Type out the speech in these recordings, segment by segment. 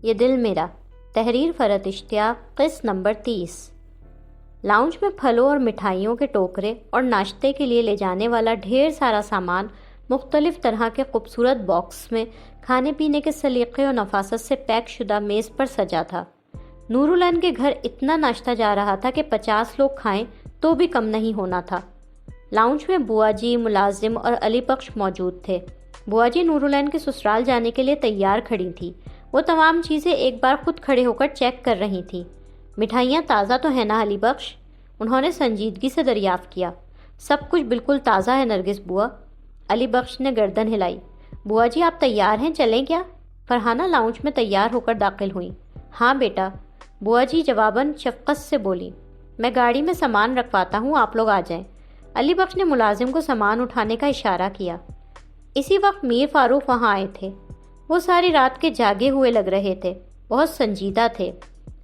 یہ دل میرا، تحریر فرحت اشتیاق، قسط نمبر 30۔ لاؤنج میں پھلوں اور مٹھائیوں کے ٹوکرے اور ناشتے کے لیے لے جانے والا ڈھیر سارا سامان مختلف طرح کے خوبصورت باکس میں کھانے پینے کے سلیقے اور نفاست سے پیک شدہ میز پر سجا تھا۔ نورالعین کے گھر اتنا ناشتہ جا رہا تھا کہ 50 لوگ کھائیں تو بھی کم نہیں ہونا تھا۔ لاؤنج میں بوا جی، ملازم اور علی بخش موجود تھے۔ بوا جی نورالعین کے سسرال جانے کے لیے تیار کھڑی تھی۔ وہ تمام چیزیں ایک بار خود کھڑے ہو کر چیک کر رہی تھیں۔ مٹھائیاں تازہ تو ہیں نا علی بخش؟ انہوں نے سنجیدگی سے دریافت کیا۔ سب کچھ بالکل تازہ ہے نرگس بوا۔ علی بخش نے گردن ہلائی۔ بوا جی آپ تیار ہیں، چلیں کیا؟ فرحانہ لاؤنج میں تیار ہو کر داخل ہوئیں۔ ہاں بیٹا، بوا جی جواباً شفقت سے بولی۔ میں گاڑی میں سامان رکھواتا ہوں، آپ لوگ آ جائیں۔ علی بخش نے ملازم کو سامان اٹھانے کا اشارہ کیا۔ اسی وقت میر فاروق وہاں آئے تھے۔ وہ ساری رات کے جاگے ہوئے لگ رہے تھے، بہت سنجیدہ تھے۔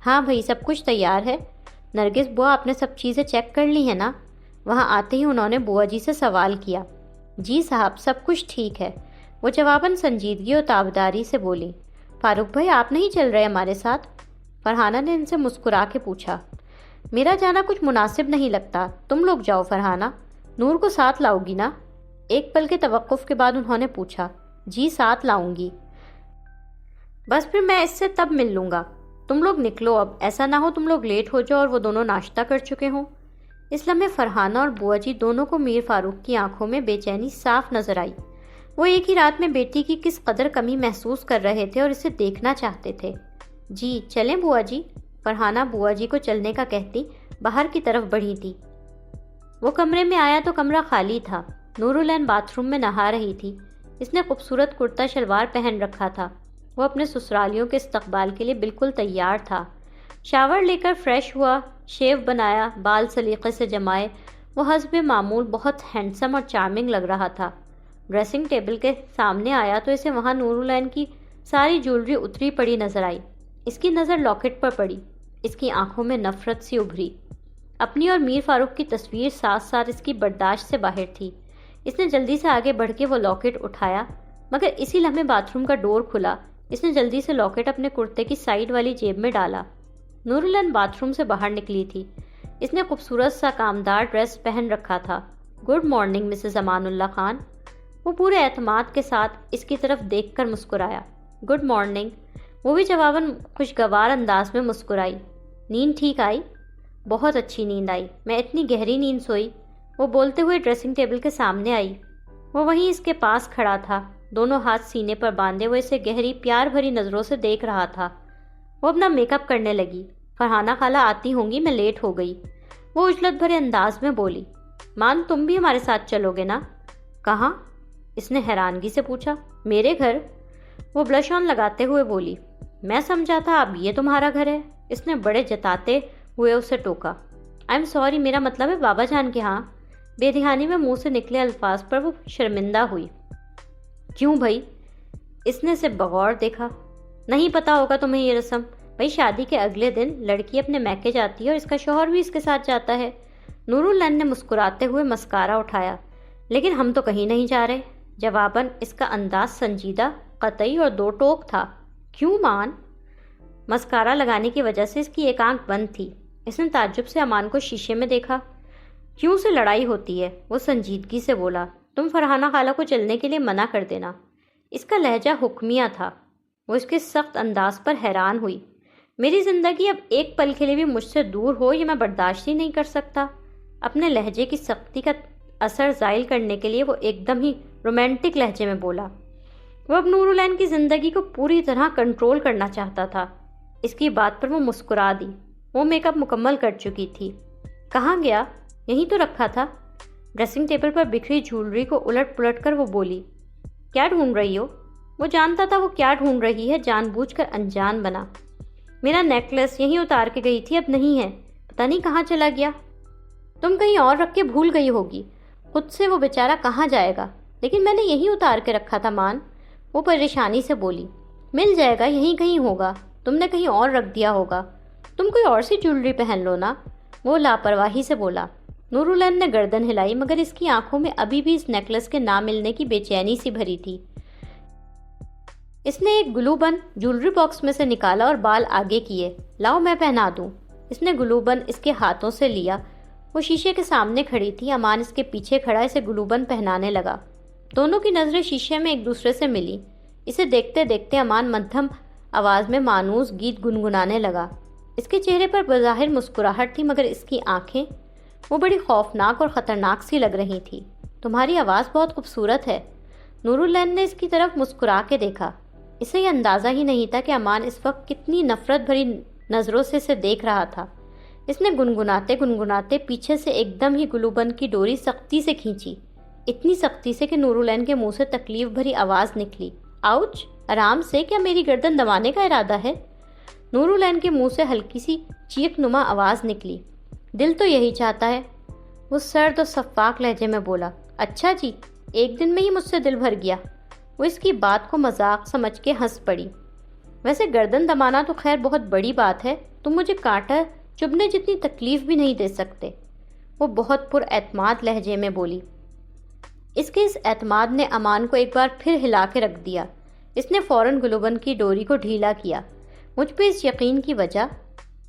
ہاں بھائی، سب کچھ تیار ہے؟ نرگس بوا آپ نے سب چیزیں چیک کر لی ہیں نا؟ وہاں آتے ہی انہوں نے بوا جی سے سوال کیا۔ جی صاحب، سب کچھ ٹھیک ہے، وہ جواباً سنجیدگی اور تابداری سے بولی۔ فاروق بھائی آپ نہیں چل رہے ہمارے ساتھ؟ فرحانہ نے ان سے مسکرا کے پوچھا۔ میرا جانا کچھ مناسب نہیں لگتا، تم لوگ جاؤ فرحانہ، نور کو ساتھ لاؤ گی نا؟ ایک پل کے توقف کے بعد انہوں نے پوچھا۔ جی ساتھ لاؤں گی، بس پھر میں اس سے تب مل لوں گا۔ تم لوگ نکلو اب، ایسا نہ ہو تم لوگ لیٹ ہو جاؤ اور وہ دونوں ناشتہ کر چکے ہوں۔ اس لمحے فرحانہ اور بوا جی دونوں کو میر فاروق کی آنکھوں میں بے چینی صاف نظر آئی۔ وہ ایک ہی رات میں بیٹی کی کس قدر کمی محسوس کر رہے تھے اور اسے دیکھنا چاہتے تھے۔ جی چلیں بوا جی، فرحانہ بوا جی کو چلنے کا کہتی باہر کی طرف بڑھی تھی۔ وہ کمرے میں آیا تو کمرہ خالی تھا۔ نورالعین باتھ روم میں نہا رہی تھی۔ اس نے خوبصورت کرتا شلوار پہن رکھا تھا۔ وہ اپنے سسرالیوں کے استقبال کے لیے بالکل تیار تھا۔ شاور لے کر فریش ہوا، شیو بنایا، بال سلیقے سے جمائے، وہ حسب معمول بہت ہینڈسم اور چارمنگ لگ رہا تھا۔ ڈریسنگ ٹیبل کے سامنے آیا تو اسے وہاں نورالعین کی ساری جولری اتری پڑی نظر آئی۔ اس کی نظر لاکٹ پر پڑی۔ اس کی آنکھوں میں نفرت سی ابھری۔ اپنی اور میر فاروق کی تصویر ساتھ ساتھ اس کی برداشت سے باہر تھی۔ اس نے جلدی سے آگے بڑھ کے وہ لاکٹ اٹھایا، مگر اسی لمحے باتھ روم کا ڈور کھلا۔ اس نے جلدی سے لاکٹ اپنے کرتے کی سائیڈ والی جیب میں ڈالا۔ نورالعین باتھ روم سے باہر نکلی تھی۔ اس نے خوبصورت سا کامدار ڈریس پہن رکھا تھا۔ Good morning Mrs Aman Ullah Khan. وہ پورے اعتماد کے ساتھ اس کی طرف دیکھ کر مسکرایا۔ گڈ مارننگ، وہ بھی جواباً خوشگوار انداز میں مسکرائی۔ نیند ٹھیک آئی؟ بہت اچھی نیند آئی، میں اتنی گہری نیند سوئی۔ وہ بولتے ہوئے ڈریسنگ ٹیبل کے سامنے آئی۔ وہ وہیں اس کے پاس کھڑا تھا، دونوں ہاتھ سینے پر باندھے وہ اسے گہری پیار بھری نظروں سے دیکھ رہا تھا۔ وہ اپنا میک اپ کرنے لگی۔ فرحانہ خالہ آتی ہوں گی، میں لیٹ ہو گئی، وہ عجلت بھرے انداز میں بولی۔ مان تم بھی ہمارے ساتھ چلو گے نا؟ کہاں؟ اس نے حیرانگی سے پوچھا۔ میرے گھر، وہ بلش آن لگاتے ہوئے بولی۔ میں سمجھا تھا اب یہ تمہارا گھر ہے، اس نے بڑے جتاتے ہوئے اسے ٹوکا۔ آئی ایم سوری، میرا مطلب ہے بابا جان کے ہاں۔ بے دھیانی میں منہ سے نکلے الفاظ پر وہ شرمندہ ہوئی۔ کیوں بھائی؟ اس نے اسے بغور دیکھا۔ نہیں پتا ہوگا تمہیں یہ رسم، بھائی شادی کے اگلے دن لڑکی اپنے میکے جاتی ہے اور اس کا شوہر بھی اس کے ساتھ جاتا ہے۔ نورالعین نے مسکراتے ہوئے مسکارا اٹھایا۔ لیکن ہم تو کہیں نہیں جا رہے۔ جواباً اس کا انداز سنجیدہ، قطعی اور دو ٹوک تھا۔ کیوں مان؟ مسکارا لگانے کی وجہ سے اس کی ایک آنکھ بند تھی۔ اس نے تعجب سے امان کو شیشے میں دیکھا۔ کیوں سے لڑائی ہوتی ہے، وہ سنجیدگی سے بولا۔ تم فرحانہ خالہ کو چلنے کے لیے منع کر دینا۔ اس کا لہجہ حکمیہ تھا۔ وہ اس کے سخت انداز پر حیران ہوئی۔ میری زندگی اب ایک پل کے لیے بھی مجھ سے دور ہو یہ میں برداشت ہی نہیں کر سکتا۔ اپنے لہجے کی سختی کا اثر زائل کرنے کے لیے وہ ایک دم ہی رومانٹک لہجے میں بولا۔ وہ اب نورالعین کی زندگی کو پوری طرح کنٹرول کرنا چاہتا تھا۔ اس کی بات پر وہ مسکرا دی۔ وہ میک اپ مکمل کر چکی تھی۔ کہاں گیا؟ یہیں تو رکھا تھا۔ ڈریسنگ ٹیبل پر بکھری جولری کو الٹ پلٹ کر وہ بولی۔ کیا ڈھونڈ رہی ہو؟ وہ جانتا تھا وہ کیا ڈھونڈ رہی ہے، جان بوجھ کر انجان بنا۔ میرا نیکلس یہیں اتار کے گئی تھی، اب نہیں ہے، پتہ نہیں کہاں چلا گیا۔ تم کہیں اور رکھ کے بھول گئی ہوگی، خود سے وہ بیچارہ کہاں جائے گا، لیکن میں نے یہیں اتار کے رکھا تھا مان، وہ پریشانی سے بولی۔ مل جائے گا، یہیں کہیں ہوگا، تم نے کہیں اور رکھ دیا ہوگا، تم کوئی اور سی جولری پہن لو نا، وہ لاپرواہی سے بولا۔ نورالعین نے گردن ہلائی مگر اس کی آنکھوں میں ابھی بھی اس نیکلس کے نہ ملنے کی بے چینی سی بھری تھی۔ اس نے ایک گلو بن جولری باکس میں سے نکالا اور بال آگے کیے۔ لاؤ میں پہنا دوں۔ اس نے گلو بن اس کے ہاتھوں سے لیا۔ وہ شیشے کے سامنے کھڑی تھی، امان اس کے پیچھے کھڑا اسے گلو بن پہنانے لگا۔ دونوں کی نظریں شیشے میں ایک دوسرے سے ملی۔ اسے دیکھتے دیکھتے امان مدھم آواز میں مانوس گیت گنگنانے لگا۔ اس کے چہرے پر بظاہر مسکراہٹ تھی مگر اس کی آنکھیں وہ بڑی خوفناک اور خطرناک سی لگ رہی تھی۔ تمہاری آواز بہت خوبصورت ہے۔ نورالعین نے اس کی طرف مسکرا کے دیکھا۔ اسے یہ اندازہ ہی نہیں تھا کہ امان اس وقت کتنی نفرت بھری نظروں سے اسے دیکھ رہا تھا۔ اس نے گنگناتے گنگناتے پیچھے سے ایک دم ہی گلو بند کی ڈوری سختی سے کھینچی، اتنی سختی سے کہ نورالعین کے منہ سے تکلیف بھری آواز نکلی۔ آؤچ! آرام سے، کیا میری گردن دبانے کا ارادہ ہے؟ نورالعین کے منہ سے ہلکی سی چیخ نما آواز نکلی۔ دل تو یہی چاہتا ہے، وہ سرد اور شفاف لہجے میں بولا۔ اچھا جی، ایک دن میں ہی مجھ سے دل بھر گیا۔ وہ اس کی بات کو مذاق سمجھ کے ہنس پڑی۔ ویسے گردن دبانا تو خیر بہت بڑی بات ہے، تم مجھے کانٹا چبھنے جتنی تکلیف بھی نہیں دے سکتے، وہ بہت پر اعتماد لہجے میں بولی۔ اس کے اس اعتماد نے امان کو ایک بار پھر ہلا کے رکھ دیا۔ اس نے فوراً گلوبن کی ڈوری کو ڈھیلا کیا۔ مجھ پہ اس یقین کی وجہ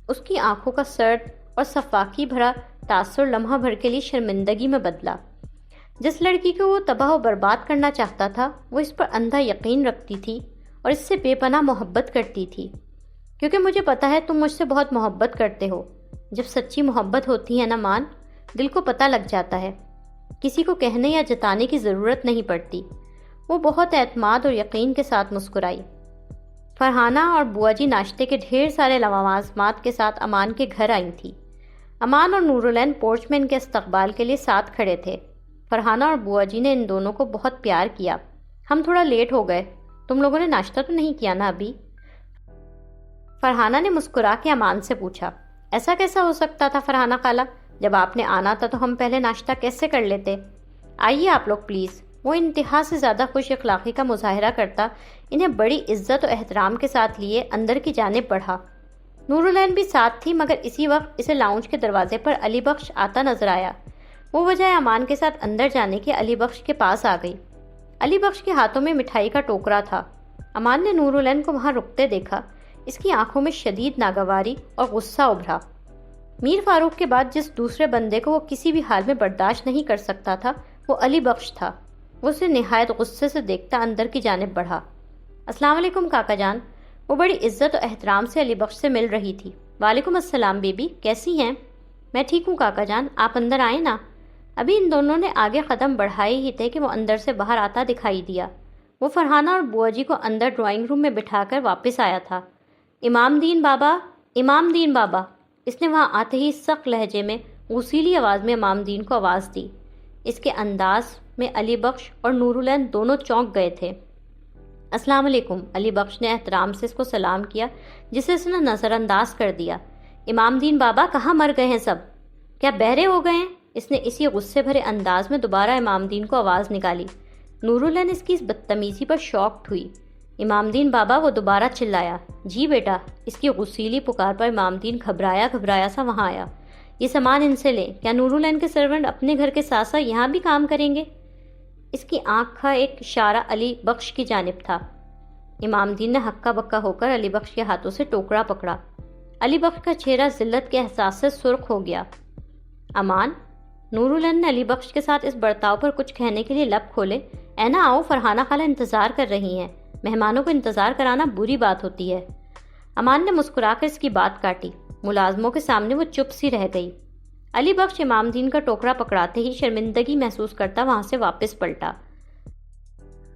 اس کی آنکھوں کا سرد اور صفاقی بھرا تاثر لمحہ بھر کے لیے شرمندگی میں بدلا۔ جس لڑکی کو وہ تباہ و برباد کرنا چاہتا تھا وہ اس پر اندھا یقین رکھتی تھی اور اس سے بے پناہ محبت کرتی تھی۔ کیونکہ مجھے پتا ہے تم مجھ سے بہت محبت کرتے ہو۔ جب سچی محبت ہوتی ہے نا مان، دل کو پتہ لگ جاتا ہے، کسی کو کہنے یا جتانے کی ضرورت نہیں پڑتی۔ وہ بہت اعتماد اور یقین کے ساتھ مسکرائی۔ فرحانہ اور بوا جی ناشتے کے ڈھیر سارے لوازمات کے ساتھ امان کے گھر آئی تھی۔ امان اور نورالعین پورچ میں ان کے استقبال کے لیے ساتھ کھڑے تھے۔ فرحانہ اور بوا جی نے ان دونوں کو بہت پیار کیا۔ ہم تھوڑا لیٹ ہو گئے، تم لوگوں نے ناشتہ تو نہیں کیا نا ابھی؟ فرحانہ نے مسکرا کے امان سے پوچھا۔ ایسا کیسا ہو سکتا تھا فرحانہ خالہ، جب آپ نے آنا تھا تو ہم پہلے ناشتہ کیسے کر لیتے؟ آئیے آپ لوگ پلیز۔ وہ انتہا سے زیادہ خوش اخلاقی کا مظاہرہ کرتا انہیں بڑی عزت و احترام کے ساتھ لیے اندر کی جانب بڑھا۔ نورالعین بھی ساتھ تھی مگر اسی وقت اسے لاؤنج کے دروازے پر علی بخش آتا نظر آیا۔ وہ بجائے امان کے ساتھ اندر جانے کے علی بخش کے پاس آ گئی۔ علی بخش کے ہاتھوں میں مٹھائی کا ٹوکرا تھا۔ امان نے نورالعین کو وہاں رکتے دیکھا۔ اس کی آنکھوں میں شدید ناگواری اور غصہ ابھرا۔ میر فاروق کے بعد جس دوسرے بندے کو وہ کسی بھی حال میں برداشت نہیں کر سکتا تھا وہ علی بخش تھا۔ وہ اسے نہایت غصے سے دیکھتا اندر کی جانب بڑھا۔ السلام علیکم کاکا جان۔ وہ بڑی عزت و احترام سے علی بخش سے مل رہی تھی۔ وعلیکم السلام بیبی، کیسی ہیں؟ میں ٹھیک ہوں کاکا جان، آپ اندر آئیں نا۔ ابھی ان دونوں نے آگے قدم بڑھائے ہی تھے کہ وہ اندر سے باہر آتا دکھائی دیا۔ وہ فرحانہ اور بوا جی کو اندر ڈرائنگ روم میں بٹھا کر واپس آیا تھا۔ امام دین بابا، امام دین بابا۔ اس نے وہاں آتے ہی سخت لہجے میں غصیلی آواز میں امام دین کو آواز دی۔ اس کے انداز میں علی بخش اور نورالعین دونوں چونک گئے تھے۔ السلام علیکم، علی بخش نے احترام سے اس کو سلام کیا جسے اس نے نظر انداز کر دیا۔ امام دین بابا کہاں مر گئے ہیں سب؟ کیا بہرے ہو گئے ہیں؟ اس نے اسی غصے بھرے انداز میں دوبارہ امام دین کو آواز نکالی۔ نورالعین اس کی اس بدتمیزی پر شاکڈ ہوئی۔ امام دین بابا، وہ دوبارہ چلایا۔ جی بیٹا۔ اس کی غصیلی پکار پر امام دین گھبرایا سا وہاں آیا۔ یہ سامان ان سے لیں۔ کیا نورالعین کے سرونٹ اپنے گھر کے ساتھ ساتھ یہاں بھی کام کریں گے؟ اس کی آنکھ کا ایک اشارہ علی بخش کی جانب تھا۔ امام دین نے ہکا بکا ہو کر علی بخش کے ہاتھوں سے ٹوکرا پکڑا۔ علی بخش کا چہرہ ذلت کے احساس سے سرخ ہو گیا۔ امان، نورالعین نے علی بخش کے ساتھ اس برتاؤ پر کچھ کہنے کے لیے لب کھولے۔ اینا آؤ، فرحانہ خالہ انتظار کر رہی ہیں۔ مہمانوں کو انتظار کرانا بری بات ہوتی ہے۔ امان نے مسکرا کر اس کی بات کاٹی۔ ملازموں کے سامنے وہ چپ سی رہ گئی۔ علی بخش امام دین کا ٹوکرا پکڑاتے ہی شرمندگی محسوس کرتا وہاں سے واپس پلٹا۔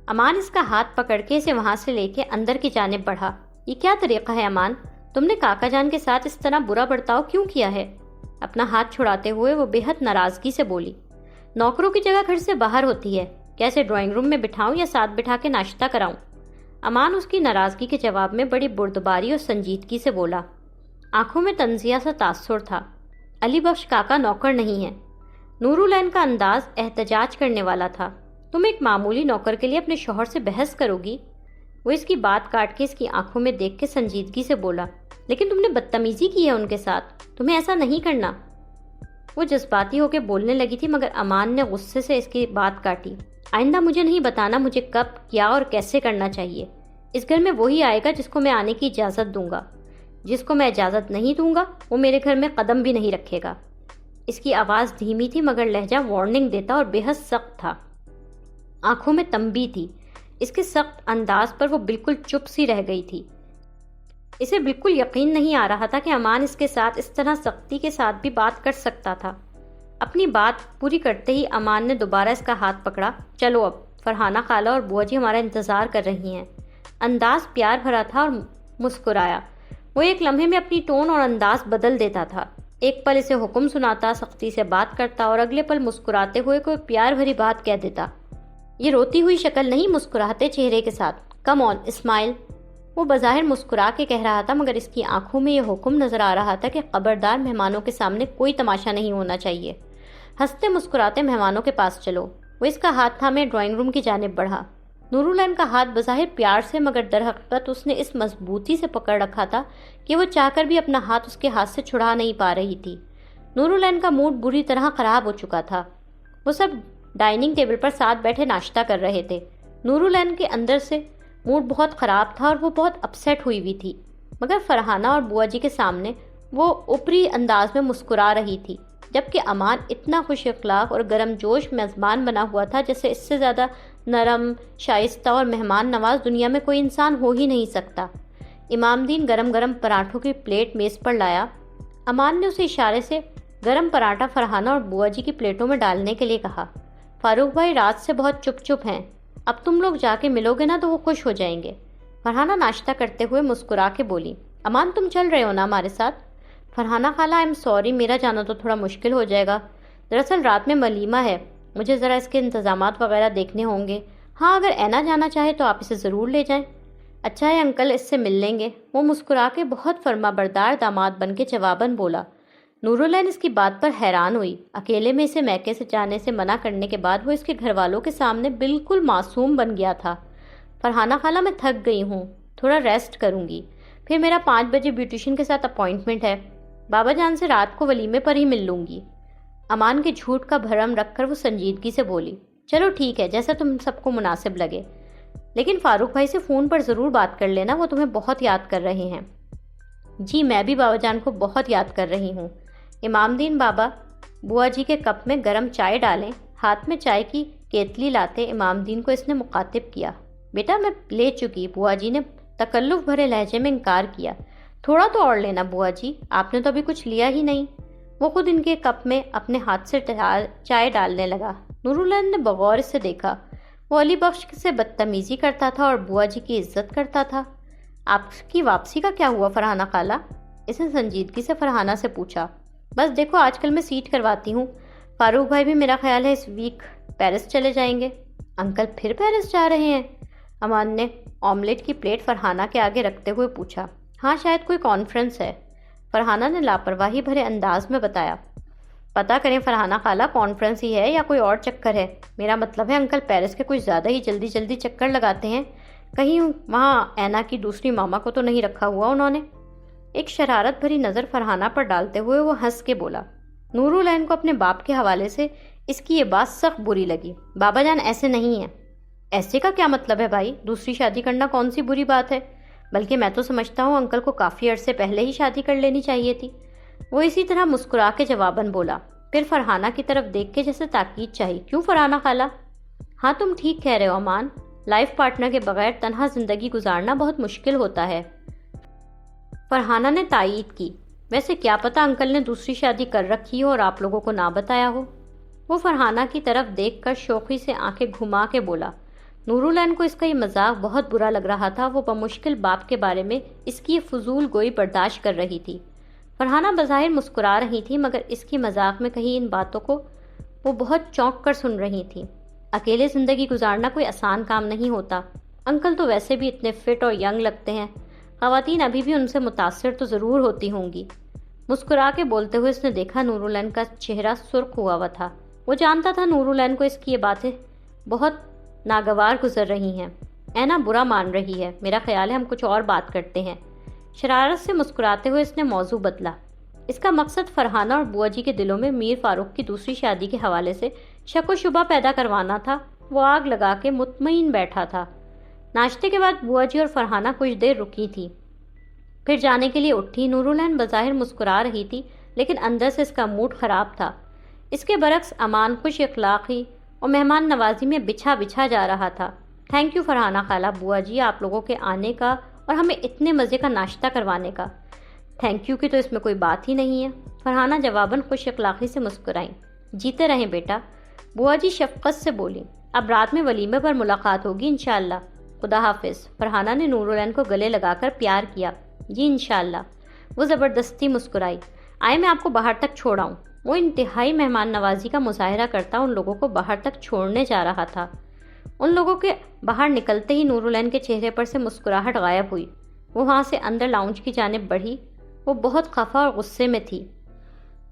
امان اس کا ہاتھ پکڑ کے اسے وہاں سے لے کے اندر کی جانب بڑھا۔ یہ کیا طریقہ ہے امان؟ تم نے کاکا جان کے ساتھ اس طرح برا برتاؤ کیوں کیا ہے؟ اپنا ہاتھ چھڑاتے ہوئے وہ بے حد ناراضگی سے بولی۔ نوکروں کی جگہ گھر سے باہر ہوتی ہے، کیسے ڈرائنگ روم میں بٹھاؤں یا ساتھ بٹھا کے ناشتہ کراؤں؟ امان اس کی ناراضگی کے جواب میں بڑی بردباری اور سنجیدگی سے بولا۔ آنکھوں میں تنزیہ سا تاثر تھا۔ علی بخش کاکا نوکر نہیں ہے۔ نورالعین کا انداز احتجاج کرنے والا تھا۔ تم ایک معمولی نوکر کے لیے اپنے شوہر سے بحث کرو گی؟ وہ اس کی بات کاٹ کے اس کی آنکھوں میں دیکھ کے سنجیدگی سے بولا۔ لیکن تم نے بدتمیزی کی ہے ان کے ساتھ، تمہیں ایسا نہیں کرنا۔ وہ جذباتی ہو کے بولنے لگی تھی مگر امان نے غصے سے اس کی بات کاٹی۔ آئندہ مجھے نہیں بتانا مجھے کب، کیا اور کیسے کرنا چاہیے۔ اس گھر میں وہی آئے گا جس کو میں آنے کی اجازت دوں گا، جس کو میں اجازت نہیں دوں گا وہ میرے گھر میں قدم بھی نہیں رکھے گا۔ اس کی آواز دھیمی تھی مگر لہجہ وارننگ دیتا اور بے حد سخت تھا۔ آنکھوں میں تنبیہ تھی۔ اس کے سخت انداز پر وہ بالکل چپ سی رہ گئی تھی۔ اسے بالکل یقین نہیں آ رہا تھا کہ امان اس کے ساتھ اس طرح سختی کے ساتھ بھی بات کر سکتا تھا۔ اپنی بات پوری کرتے ہی امان نے دوبارہ اس کا ہاتھ پکڑا۔ چلو اب، فرحانہ خالہ اور بوا جی ہمارا انتظار کر رہی ہیں۔ انداز پیار بھرا تھا اور مسکرایا۔ وہ ایک لمحے میں اپنی ٹون اور انداز بدل دیتا تھا۔ ایک پل اسے حکم سناتا، سختی سے بات کرتا اور اگلے پل مسکراتے ہوئے کوئی پیار بھری بات کہہ دیتا۔ یہ روتی ہوئی شکل نہیں، مسکراتے چہرے کے ساتھ۔ کم آن اسمائل۔ وہ بظاہر مسکرا کے کہہ رہا تھا مگر اس کی آنکھوں میں یہ حکم نظر آ رہا تھا کہ خبردار مہمانوں کے سامنے کوئی تماشا نہیں ہونا چاہیے۔ ہنستے مسکراتے مہمانوں کے پاس چلو۔ وہ اس کا ہاتھ تھامے ڈرائنگ روم کی جانب بڑھا۔ نورالعین کا ہاتھ بظاہر پیار سے مگر در حقیقت اس نے اس مضبوطی سے پکڑ رکھا تھا کہ وہ چاہ کر بھی اپنا ہاتھ اس کے ہاتھ سے چھڑا نہیں پا رہی تھی۔ نورالعین کا موڈ بری طرح خراب ہو چکا تھا۔ وہ سب ڈائننگ ٹیبل پر ساتھ بیٹھے ناشتہ کر رہے تھے۔ نورالعین کے اندر سے موڈ بہت خراب تھا اور وہ بہت اپسیٹ ہوئی ہوئی تھی مگر فرحانہ اور بوا جی کے سامنے وہ اوپری انداز میں مسکرا رہی تھی، جبکہ امان اتنا خوش اخلاق اور گرم جوش میزبان بنا ہوا تھا جیسے اس سے زیادہ نرم، شائستہ اور مہمان نواز دنیا میں کوئی انسان ہو ہی نہیں سکتا۔ امام دین گرم گرم پراٹھوں کی پلیٹ میز پر لایا۔ امان نے اسے اشارے سے گرم پراٹھا فرحانہ اور بوا جی کی پلیٹوں میں ڈالنے کے لیے کہا۔ فاروق بھائی رات سے بہت چپ چپ ہیں، اب تم لوگ جا کے ملو گے نا تو وہ خوش ہو جائیں گے۔ فرحانہ ناشتہ کرتے ہوئے مسکرا کے بولی۔ امان تم چل رہے ہو نا ہمارے ساتھ؟ فرحانہ خالہ آئی ایم سوری، میرا جانا تو تھوڑا مشکل ہو جائے گا، دراصل رات میں ولیمہ ہے، مجھے ذرا اس کے انتظامات وغیرہ دیکھنے ہوں گے۔ ہاں اگر اینا جانا چاہے تو آپ اسے ضرور لے جائیں۔ اچھا ہے انکل، اس سے مل لیں گے، وہ مسکرا کے بہت فرما بردار داماد بن کے جواباً بولا۔ نورالعین اس کی بات پر حیران ہوئی۔ اکیلے میں اسے میکے سے جانے سے منع کرنے کے بعد وہ اس کے گھر والوں کے سامنے بالکل معصوم بن گیا تھا۔ فرحانہ خالہ میں تھک گئی ہوں، تھوڑا ریسٹ کروں گی، پھر میرا 5 بجے بیوٹیشین کے ساتھ اپوائنٹمنٹ ہے، بابا جان سے رات کو ولیمے پر ہی مل لوں گی۔ امان کے جھوٹ کا بھرم رکھ کر وہ سنجیدگی سے بولی۔ چلو ٹھیک ہے، جیسا تم سب کو مناسب لگے، لیکن فاروق بھائی سے فون پر ضرور بات کر لینا، وہ تمہیں بہت یاد کر رہے ہیں۔ جی میں بھی بابا جان کو بہت یاد کر رہی ہوں۔ امام دین بابا بوا جی کے کپ میں گرم چائے ڈالیں۔ ہاتھ میں چائے کی کیتلی لاتے امام دین کو اس نے مخاطب کیا۔ بیٹا میں لے چکی، بوا جی نے تکلف بھرے لہجے میں انکار کیا۔ تھوڑا تو اور لینا بوا جی، آپ نے تو ابھی کچھ لیا ہی نہیں۔ وہ خود ان کے کپ میں اپنے ہاتھ سے چائے ڈالنے لگا۔ نورالعین نے بغور سے دیکھا۔ وہ علی بخش سے بدتمیزی کرتا تھا اور بوا جی کی عزت کرتا تھا۔ آپ کی واپسی کا کیا ہوا فرحانہ خالہ؟ اس نے سنجیدگی سے فرحانہ سے پوچھا۔ بس دیکھو آج کل میں سیٹ کرواتی ہوں، فاروق بھائی بھی میرا خیال ہے اس ویک پیرس چلے جائیں گے۔ انکل پھر پیرس جا رہے ہیں؟ امان نے آملیٹ کی پلیٹ فرحانہ کے آگے رکھتے ہوئے پوچھا۔ ہاں شاید کوئی کانفرنس ہے، فرحانہ نے لاپرواہی بھرے انداز میں بتایا۔ پتہ کریں فرحانہ خالہ، کانفرنس ہی ہے یا کوئی اور چکر ہے؟ میرا مطلب ہے انکل پیرس کے کچھ زیادہ ہی جلدی جلدی چکر لگاتے ہیں، کہیں وہاں اینا کی دوسری ماما کو تو نہیں رکھا ہوا انہوں نے؟ ایک شرارت بھری نظر فرحانہ پر ڈالتے ہوئے وہ ہنس کے بولا۔ نورالعین کو اپنے باپ کے حوالے سے اس کی یہ بات سخت بری لگی۔ بابا جان ایسے نہیں ہیں۔ ایسے کا کیا مطلب ہے بھائی؟ دوسری شادی کرنا کون سی بری بات ہے؟ بلکہ میں تو سمجھتا ہوں انکل کو کافی عرصے پہلے ہی شادی کر لینی چاہیے تھی۔ وہ اسی طرح مسکرا کے جواباً بولا، پھر فرحانہ کی طرف دیکھ کے جیسے تاکید چاہی۔ کیوں فرحانہ خالہ؟ ہاں تم ٹھیک کہہ رہے ہو امان، لائف پارٹنر کے بغیر تنہا زندگی گزارنا بہت مشکل ہوتا ہے۔ فرحانہ نے تائید کی۔ ویسے کیا پتہ انکل نے دوسری شادی کر رکھی ہو اور آپ لوگوں کو نہ بتایا ہو۔ وہ فرحانہ کی طرف دیکھ کر شوخی سے آنکھیں گھما کے بولا۔ نورالعین کو اس کا یہ مذاق بہت برا لگ رہا تھا۔ وہ بمشکل باپ کے بارے میں اس کی یہ فضول گوئی برداشت کر رہی تھی۔ فرحانہ بظاہر مسکرا رہی تھی مگر اس کی مذاق میں کہیں ان باتوں کو وہ بہت چونک کر سن رہی تھی۔ اکیلے زندگی گزارنا کوئی آسان کام نہیں ہوتا۔ انکل تو ویسے بھی اتنے فٹ اور ینگ لگتے ہیں، خواتین ابھی بھی ان سے متاثر تو ضرور ہوتی ہوں گی۔ مسکرا کے بولتے ہوئے اس نے دیکھا نورالعین کا چہرہ سرخ ہوا ہوا تھا۔ وہ جانتا تھا نورالعین کو اس کی یہ باتیں بہت ناگوار گزر رہی ہیں۔ اینا برا مان رہی ہے، میرا خیال ہے ہم کچھ اور بات کرتے ہیں۔ شرارت سے مسکراتے ہوئے اس نے موضوع بدلا۔ اس کا مقصد فرحانہ اور بوا جی کے دلوں میں میر فاروق کی دوسری شادی کے حوالے سے شک و شبہ پیدا کروانا تھا۔ وہ آگ لگا کے مطمئن بیٹھا تھا۔ ناشتے کے بعد بوا جی اور فرحانہ کچھ دیر رکی تھی، پھر جانے کے لیے اٹھی۔ نورالعین بظاہر مسکرا رہی تھی، لیکن اندر سے اس کا موڈ خراب تھا۔ اس کے برعکس امان خوش اخلاقی اور مہمان نوازی میں بچھا بچھا جا رہا تھا۔ تھینک یو فرحانہ خالہ، بوا جی آپ لوگوں کے آنے کا اور ہمیں اتنے مزے کا ناشتہ کروانے کا۔ تھینک یو کی تو اس میں کوئی بات ہی نہیں ہے، فرحانہ جواباً خوش اخلاقی سے مسکرائیں۔ جیتے رہیں بیٹا، بوا جی شفقت سے بولی۔ اب رات میں ولیمے پر ملاقات ہوگی انشاءاللہ۔ خدا حافظ، فرحانہ نے نورالعین کو گلے لگا کر پیار کیا۔ جی انشاءاللہ، وہ زبردستی مسکرائی۔ آئے میں آپ کو باہر تک چھوڑاؤں۔ وہ انتہائی مہمان نوازی کا مظاہرہ کرتا ان لوگوں کو باہر تک چھوڑنے جا رہا تھا۔ ان لوگوں کے باہر نکلتے ہی نورالعین کے چہرے پر سے مسکراہٹ غائب ہوئی۔ وہ وہاں سے اندر لاؤنج کی جانب بڑھی۔ وہ بہت خفا اور غصے میں تھی۔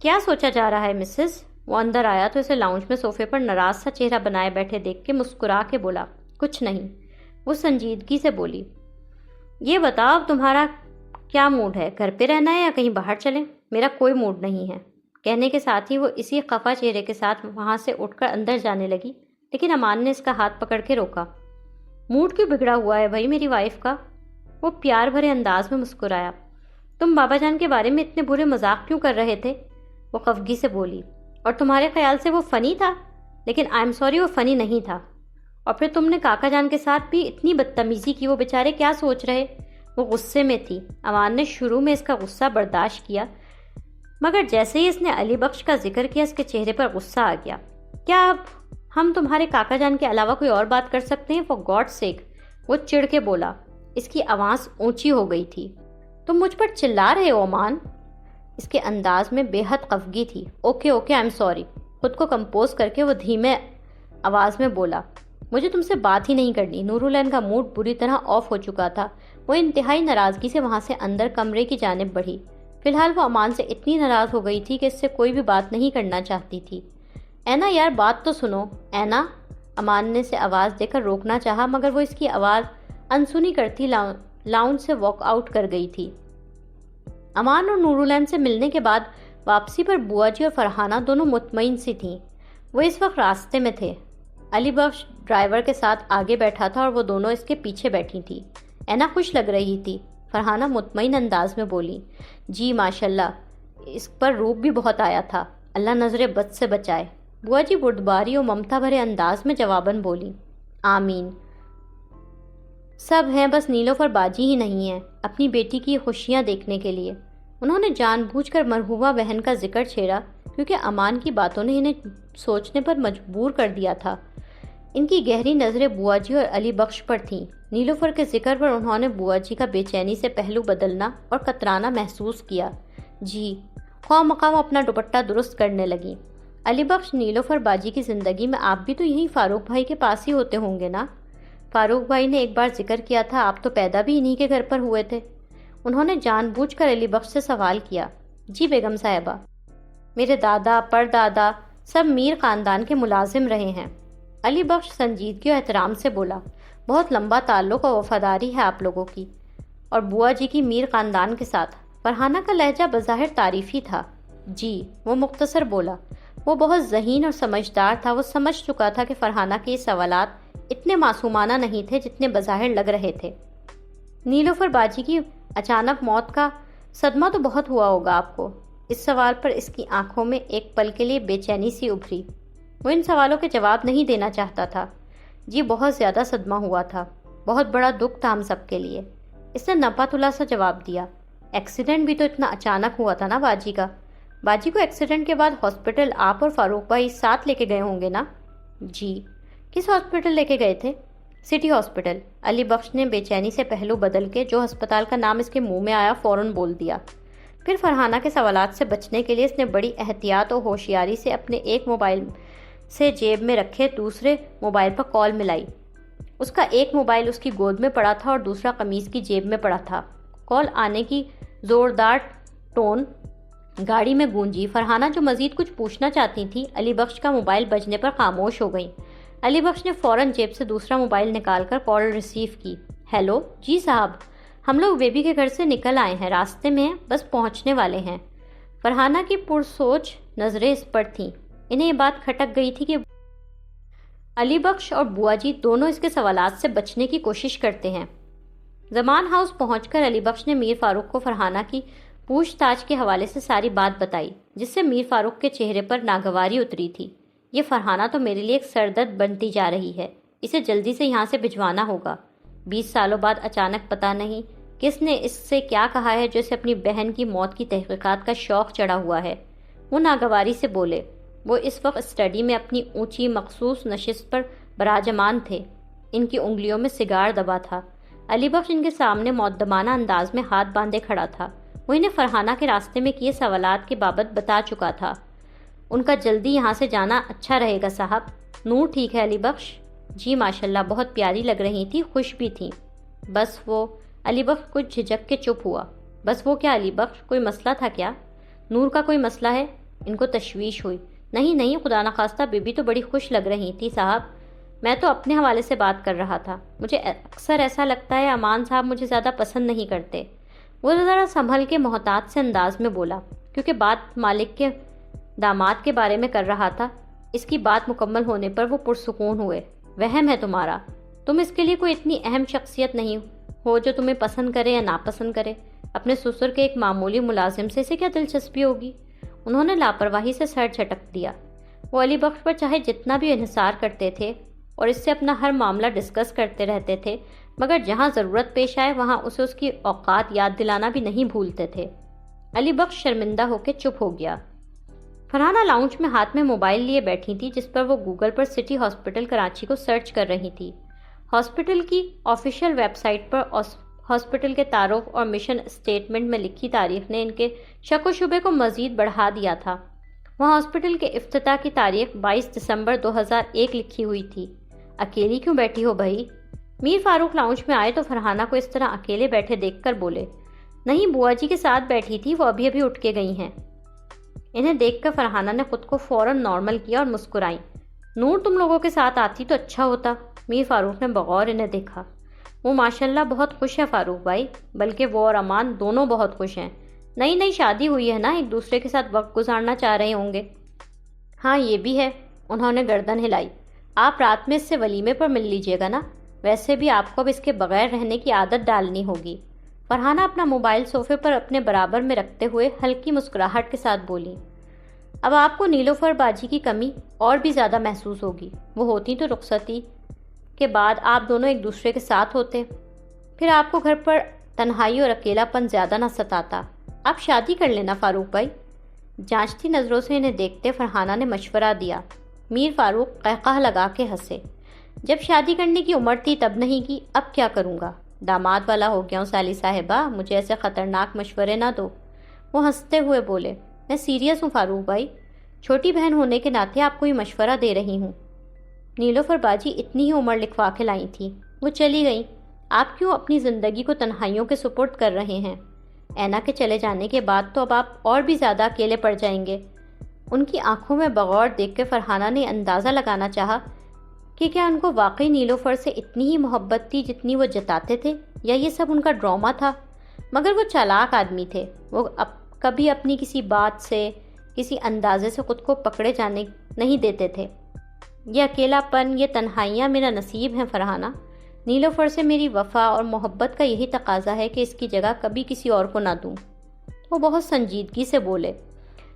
کیا سوچا جا رہا ہے مسز؟ وہ اندر آیا تو اسے لاؤنج میں صوفے پر ناراض سا چہرہ بنائے بیٹھے دیکھ کے مسکرا کے بولا، کچھ نہیں۔ وہ سنجیدگی سے بولی، یہ بتاؤ اب تمہارا کیا موڈ ہے، گھر پہ رہنا ہے یا کہیں باہر چلیں؟ میرا کوئی موڈ نہیں ہے۔ کہنے کے ساتھ ہی وہ اسی خفا چہرے کے ساتھ وہاں سے اٹھ کر اندر جانے لگی، لیکن امان نے اس کا ہاتھ پکڑ کے روکا۔ موڈ کیوں بگڑا ہوا ہے بھائی میری وائف کا؟ وہ پیار بھرے انداز میں مسکرایا۔ تم بابا جان کے بارے میں اتنے برے مذاق کیوں کر رہے تھے؟ وہ خفگی سے بولی، اور تمہارے خیال سے وہ فنی تھا؟ لیکن آئی ایم سوری، وہ فنی نہیں تھا۔ اور پھر تم نے کاکا جان کے ساتھ بھی اتنی بدتمیزی کی، وہ بیچارے کیا سوچ رہے؟ وہ غصے میں تھی۔ امان نے شروع میں اس کا غصہ برداشت کیا، مگر جیسے ہی اس نے علی بخش کا ذکر کیا اس کے چہرے پر غصہ آ گیا۔ کیا اب ہم تمہارے کاکا جان کے علاوہ کوئی اور بات کر سکتے ہیں؟ فار گاڈ سیک، وہ چڑ کے بولا۔ اس کی آواز اونچی ہو گئی تھی۔ تم مجھ پر چلا رہے ہو امان؟ اس کے انداز میں بے حد خفگی تھی۔ Okay okay, I am sorry, خود کو کمپوز کر کے وہ دھیمے آواز میں بولا۔ مجھے تم سے بات ہی نہیں کرنی۔ نورالعین کا موڈ بری طرح آف ہو چکا تھا۔ وہ انتہائی ناراضگی سے وہاں سے اندر کمرے کی جانب بڑھی۔ فی الحال وہ امان سے اتنی ناراض ہو گئی تھی کہ اس سے کوئی بھی بات نہیں کرنا چاہتی تھی۔ اینا یار بات تو سنو، اینا۔ امان نے اسے آواز دے کر روکنا چاہا، مگر وہ اس کی آواز انسنی کرتی لاؤنج سے واک آؤٹ کر گئی تھی۔ امان اور نورالعین سے ملنے کے بعد واپسی پر بوا جی اور فرحانہ دونوں مطمئن سی تھیں۔ وہ اس وقت راستے میں تھے۔ علی بخش ڈرائیور کے ساتھ آگے بیٹھا تھا اور وہ دونوں اس کے پیچھے بیٹھی تھی۔ اینا خوش لگ رہی تھی، فرحانہ مطمئن انداز میں بولی۔ جی ماشاءاللہ، اس پر روپ بھی بہت آیا تھا، اللہ نظر بد سے بچائے۔ بوا جی بردباری اور ممتا بھرے انداز میں جواباً بولی، آمین۔ سب ہیں، بس نیلوفر باجی ہی نہیں ہے اپنی بیٹی کی خوشیاں دیکھنے کے لیے۔ انہوں نے جان بوجھ کر مرحومہ بہن کا ذکر چھیڑا، کیونکہ امان کی باتوں نے انہیں سوچنے پر مجبور کر دیا تھا۔ ان کی گہری نظریں بوا جی اور علی بخش پر تھیں۔ نیلوفر کے ذکر پر انہوں نے بوا جی کا بے چینی سے پہلو بدلنا اور کترانا محسوس کیا۔ جی، خواہ مقام اپنا دوپٹہ درست کرنے لگی۔ علی بخش، نیلوفر باجی کی زندگی میں آپ بھی تو یہیں فاروق بھائی کے پاس ہی ہوتے ہوں گے نا؟ فاروق بھائی نے ایک بار ذکر کیا تھا آپ تو پیدا بھی انہی کے گھر پر ہوئے تھے۔ انہوں نے جان بوجھ کر علی بخش سے سوال کیا۔ جی بیگم صاحبہ، میرے دادا پردادا سب میر خاندان کے ملازم رہے ہیں۔ علی بخش سنجیدگی اور احترام سے بولا، بہت لمبا تعلق اور وفاداری ہے آپ لوگوں کی اور بوا جی کی میر خاندان کے ساتھ۔ فرحانہ کا لہجہ بظاہر تعریفی تھا۔ جی، وہ مختصر بولا۔ وہ بہت ذہین اور سمجھدار تھا۔ وہ سمجھ چکا تھا کہ فرحانہ کے یہ سوالات اتنے معصومانہ نہیں تھے جتنے بظاہر لگ رہے تھے۔ نیلوفر باجی کی اچانک موت کا صدمہ تو بہت ہوا ہوگا آپ کو؟ اس سوال پر اس کی آنکھوں میں ایک پل کے لیے بے چینی سی ابھری۔ وہ ان سوالوں کے جواب نہیں دینا چاہتا تھا۔ جی، بہت زیادہ صدمہ ہوا تھا، بہت بڑا دکھ تھا ہم سب کے لیے۔ اس نے نپا تلا سا جواب دیا۔ ایکسیڈنٹ بھی تو اتنا اچانک ہوا تھا نا باجی کا؟ باجی کو ایکسیڈنٹ کے بعد ہاسپٹل آپ اور فاروق بھائی ساتھ لے کے گئے ہوں گے نا؟ جی۔ کس ہاسپٹل لے کے گئے تھے؟ City hospital. علی بخش نے بے چینی سے پہلو بدل کے جو ہسپتال کا نام اس کے منہ میں آیا فوراً بول دیا۔ پھر فرحانہ کے سوالات سے بچنے کے لیے اس نے بڑی احتیاط اور ہوشیاری سے اپنے ایک موبائل سے جیب میں رکھے دوسرے موبائل پر کال ملائی۔ اس کا ایک موبائل اس کی گود میں پڑا تھا اور دوسرا قمیض کی جیب میں پڑا تھا۔ کال آنے کی زوردار ٹون گاڑی میں گونجی۔ فرحانہ جو مزید کچھ پوچھنا چاہتی تھی، علی بخش کا موبائل بجنے پر خاموش ہو گئی۔ علی بخش نے فوراً جیب سے دوسرا موبائل نکال کر کال ریسیو کی۔ ہیلو، جی صاحب، ہم لوگ بیبی کے گھر سے نکل آئے ہیں، راستے میں ہیں، بس پہنچنے والے ہیں۔ فرحانہ کی پرسوچ نظریں اس پر تھیں۔ انہیں یہ بات کھٹک گئی تھی کہ علی بخش اور بوا جی دونوں اس کے سوالات سے بچنے کی کوشش کرتے ہیں۔ زمان ہاؤس پہنچ کر علی بخش نے میر فاروق کو فرحانہ کی پوچھ تاچھ کے حوالے سے ساری بات بتائی، جس سے میر فاروق کے چہرے پر ناگواری اتری تھی۔ یہ فرحانہ تو میرے لیے ایک سردرد بنتی جا رہی ہے، اسے جلدی سے یہاں سے بھجوانا ہوگا۔ 20 سالوں بعد اچانک پتہ نہیں کس نے اس سے کیا کہا ہے جو اسے اپنی بہن کی موت کی تحقیقات کا شوق چڑھا ہوا ہے۔ وہ ناگواری سے بولے۔ وہ اس وقت اسٹڈی میں اپنی اونچی مخصوص نشست پر براجمان تھے۔ ان کی انگلیوں میں سگار دبا تھا۔ علی بخش ان کے سامنے مؤدبانہ انداز میں ہاتھ باندھے کھڑا تھا۔ وہ انہیں فرحانہ کے راستے میں کیے سوالات کے بابت بتا چکا تھا۔ ان کا جلدی یہاں سے جانا اچھا رہے گا صاحب۔ نور ٹھیک ہے علی بخش؟ جی ماشاءاللہ، بہت پیاری لگ رہی تھی، خوش بھی تھیں۔ بس وہ، علی بخش کچھ جھجک کے چپ ہوا۔ بس وہ کیا علی بخش، کوئی مسئلہ تھا کیا؟ نور کا کوئی مسئلہ ہے؟ ان کو تشویش ہوئی۔ نہیں نہیں، خدا نخواستہ بی بی تو بڑی خوش لگ رہی تھی صاحب، میں تو اپنے حوالے سے بات کر رہا تھا۔ مجھے اکثر ایسا لگتا ہے امان صاحب مجھے زیادہ پسند نہیں کرتے۔ وہ ذرا سنبھل کے محتاط سے انداز میں بولا، کیونکہ بات مالک کے داماد کے بارے میں کر رہا تھا۔ اس کی بات مکمل ہونے پر وہ پرسکون ہوئے۔ وہم ہے تمہارا، تم اس کے لیے کوئی اتنی اہم شخصیت نہیں ہو جو تمہیں پسند کرے یا ناپسند کرے۔ اپنے سسر کے ایک معمولی ملازم سے اسے کیا دلچسپی ہوگی؟ انہوں نے لاپرواہی سے سر جھٹک دیا۔ وہ علی بخش پر چاہے جتنا بھی انحصار کرتے تھے اور اس سے اپنا ہر معاملہ ڈسکس کرتے رہتے تھے، مگر جہاں ضرورت پیش آئے وہاں اسے اس کی اوقات یاد دلانا بھی نہیں بھولتے تھے۔ علی بخش شرمندہ ہو کے چپ ہو گیا۔ فرحانہ لاؤنج میں ہاتھ میں موبائل لیے بیٹھی تھی، جس پر وہ گوگل پر سٹی ہاسپٹل کراچی کو سرچ کر رہی تھی۔ ہاسپٹل کی آفیشیل ویب سائٹ پر ہاسپٹل کے تعارف اور مشن اسٹیٹمنٹ میں لکھی تاریخ نے ان کے شک و شبے کو مزید بڑھا دیا تھا۔ وہاں ہاسپٹل کے افتتاح کی تاریخ 22 دسمبر 2001 لکھی ہوئی تھی۔ اکیلی کیوں بیٹھی ہو بھائی؟ میر فاروق لاؤنج میں آئے تو فرحانہ کو اس طرح اکیلے بیٹھے دیکھ کر بولے، نہیں بوا جی کے ساتھ بیٹھی تھی، وہ ابھی اٹھ کے گئی ہیں۔ انہیں دیکھ کر فرحانہ نے خود کو فوراً نارمل کیا اور مسکرائی۔ نور تم لوگوں کے ساتھ آتی تو اچھا ہوتا۔ میر فاروق نے بغور انہیں دیکھا۔ وہ ماشاءاللہ بہت خوش ہے فاروق بھائی، بلکہ وہ اور امان دونوں بہت خوش ہیں۔ نئی نئی شادی ہوئی ہے نا، ایک دوسرے کے ساتھ وقت گزارنا چاہ رہے ہوں گے۔ ہاں یہ بھی ہے، انہوں نے گردن ہلائی۔ آپ رات میں اس سے ولیمے پر مل لیجئے گا نا، ویسے بھی آپ کو اب اس کے بغیر رہنے کی عادت ڈالنی ہوگی۔ فرحانہ اپنا موبائل صوفے پر اپنے برابر میں رکھتے ہوئے ہلکی مسکراہٹ کے ساتھ بولی، اب آپ کو نیلوفر باجی کی کمی اور بھی زیادہ محسوس ہوگی۔ وہ ہوتی تو رخصتی کے بعد آپ دونوں ایک دوسرے کے ساتھ ہوتے، پھر آپ کو گھر پر تنہائی اور اکیلا پن زیادہ نہ ستاتا۔ آپ شادی کر لینا فاروق بھائی۔ جانچتی نظروں سے انہیں دیکھتے فرحانہ نے مشورہ دیا۔ میر فاروق قہقہ لگا کے ہنسے، جب شادی کرنے کی عمر تھی تب نہیں کی، اب کیا کروں گا؟ داماد والا ہو گیا ہوں سالی صاحبہ، مجھے ایسے خطرناک مشورے نہ دو۔ وہ ہنستے ہوئے بولے، میں سیریس ہوں فاروق بھائی، چھوٹی بہن ہونے کے ناطے آپ کو یہ مشورہ دے رہی ہوں۔ نیلوفر باجی اتنی ہی عمر لکھوا کے لائی تھی، وہ چلی گئیں، آپ کیوں اپنی زندگی کو تنہائیوں کے سپرد کر رہے ہیں؟ اینا کے چلے جانے کے بعد تو اب آپ اور بھی زیادہ اکیلے پڑ جائیں گے۔ ان کی آنکھوں میں بغور دیکھ کے فرحانہ نے اندازہ لگانا چاہا کہ کیا ان کو واقعی نیلوفر سے اتنی ہی محبت تھی جتنی وہ جتاتے تھے، یا یہ سب ان کا ڈرامہ تھا؟ مگر وہ چالاک آدمی تھے، وہ کبھی اپنی کسی بات سے، کسی اندازے سے خود کو پکڑے جانے نہیں دیتے تھے۔ یہ اکیلا پن، یہ تنہائیاں میرا نصیب ہیں فرحانہ۔ نیلوفر سے میری وفا اور محبت کا یہی تقاضا ہے کہ اس کی جگہ کبھی کسی اور کو نہ دوں۔ وہ بہت سنجیدگی سے بولے،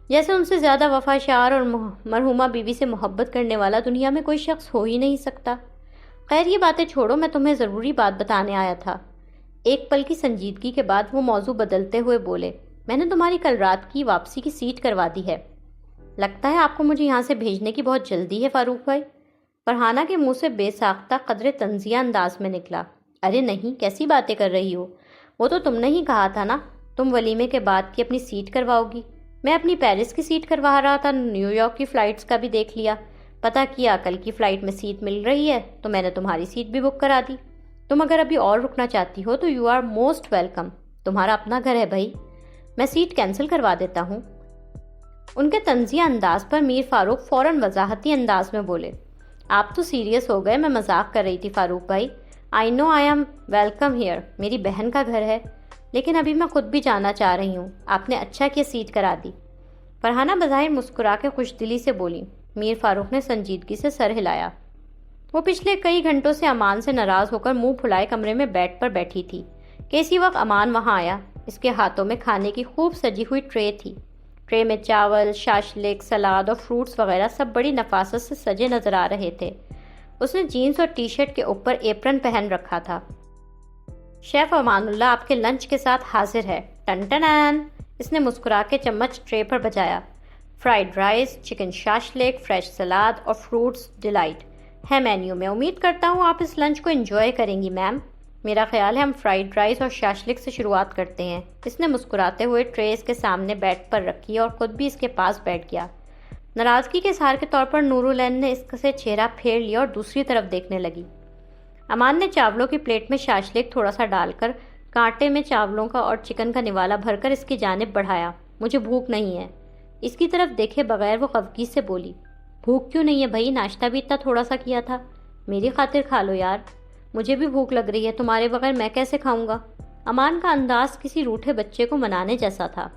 جیسے ان سے زیادہ وفا شعار اور مرحومہ بیوی سے محبت کرنے والا دنیا میں کوئی شخص ہو ہی نہیں سکتا۔ خیر یہ باتیں چھوڑو، میں تمہیں ضروری بات بتانے آیا تھا۔ ایک پل کی سنجیدگی کے بعد وہ موضوع بدلتے ہوئے بولے، میں نے تمہاری کل رات کی واپسی کی سیٹ کروا دی ہے۔ لگتا ہے آپ کو مجھے یہاں سے بھیجنے کی بہت جلدی ہے فاروق بھائی۔ فرحانہ کے منہ سے بے ساختہ قدرے تنزیہ انداز میں نکلا، ارے نہیں، کیسی باتیں کر رہی ہو؟ وہ تو تم نے ہی کہا تھا نا تم ولیمے کے بعد کی اپنی سیٹ کرواؤ گی۔ میں اپنی پیرس کی سیٹ کروا رہا تھا، نیو یارک کی فلائٹس کا بھی دیکھ لیا، پتہ کیا کل کی فلائٹ میں سیٹ مل رہی ہے تو میں نے تمہاری سیٹ بھی بک کرا دی۔ تم اگر ابھی اور رکنا چاہتی ہو تو یو آر موسٹ ویلکم، تمہارا اپنا گھر ہے بھائی، میں سیٹ کینسل کروا دیتا ہوں۔ ان کے طنزیہ انداز پر میر فاروق فوراً وضاحتی انداز میں بولے، آپ تو سیریس ہو گئے، میں مذاق کر رہی تھی فاروق بھائی، آئی نو آئی ایم ویلکم ہیئر، میری بہن کا گھر ہے، لیکن ابھی میں خود بھی جانا چاہ رہی ہوں، آپ نے اچھا کیا سیٹ کرا دی۔ فرحانہ بظاہر مسکرا کے خوش دلی سے بولی۔ میر فاروق نے سنجیدگی سے سر ہلایا۔ وہ پچھلے کئی گھنٹوں سے امان سے ناراض ہو کر منہ پھلائے کمرے میں بیڈ پر بیٹھی تھی کہ اسی وقت امان وہاں آیا۔ اس کے ہاتھوں میں کھانے کی خوب سجی ہوئی ٹرے تھی۔ ٹرے میں چاول، شاشلک، سلاد اور فروٹس وغیرہ سب بڑی نفاست سے سجے نظر آ رہے تھے۔ اس نے جینز اور ٹی شرٹ کے اوپر ایپرن پہن رکھا تھا۔ شیف امان اللہ آپ کے لنچ کے ساتھ حاضر ہے۔ ٹن ٹنان! اس نے مسکرا کے چمچ ٹرے پر بجایا۔ فرائیڈ رائس، چکن شاشلک، فریش سلاد اور فروٹس ڈیلائٹ ہے مینیو میں۔ امید کرتا ہوں آپ اس لنچ کو انجوائے کریں گی میم۔ میرا خیال ہے ہم فرائیڈ رائس اور شاشلک سے شروعات کرتے ہیں۔ اس نے مسکراتے ہوئے ٹرے اس کے سامنے بیڈ پر رکھی اور خود بھی اس کے پاس بیٹھ گیا۔ ناراضگی کے اظہار کے طور پر نورالعین نے اس سے چہرہ پھیر لیا اور دوسری طرف دیکھنے لگی۔ امان نے چاولوں کی پلیٹ میں شاشلک تھوڑا سا ڈال کر کانٹے میں چاولوں کا اور چکن کا نوالا بھر کر اس کی جانب بڑھایا۔ مجھے بھوک نہیں ہے۔ اس کی طرف دیکھے بغیر وہ خفگی سے بولی۔ بھوک کیوں نہیں ہے بھائی؟ ناشتہ بھی اتنا تھوڑا سا کیا تھا۔ میری خاطر کھا لو یار، مجھے بھی بھوک لگ رہی ہے، تمہارے بغیر میں کیسے کھاؤں گا؟ امان کا انداز کسی روٹھے بچے کو منانے جیسا تھا۔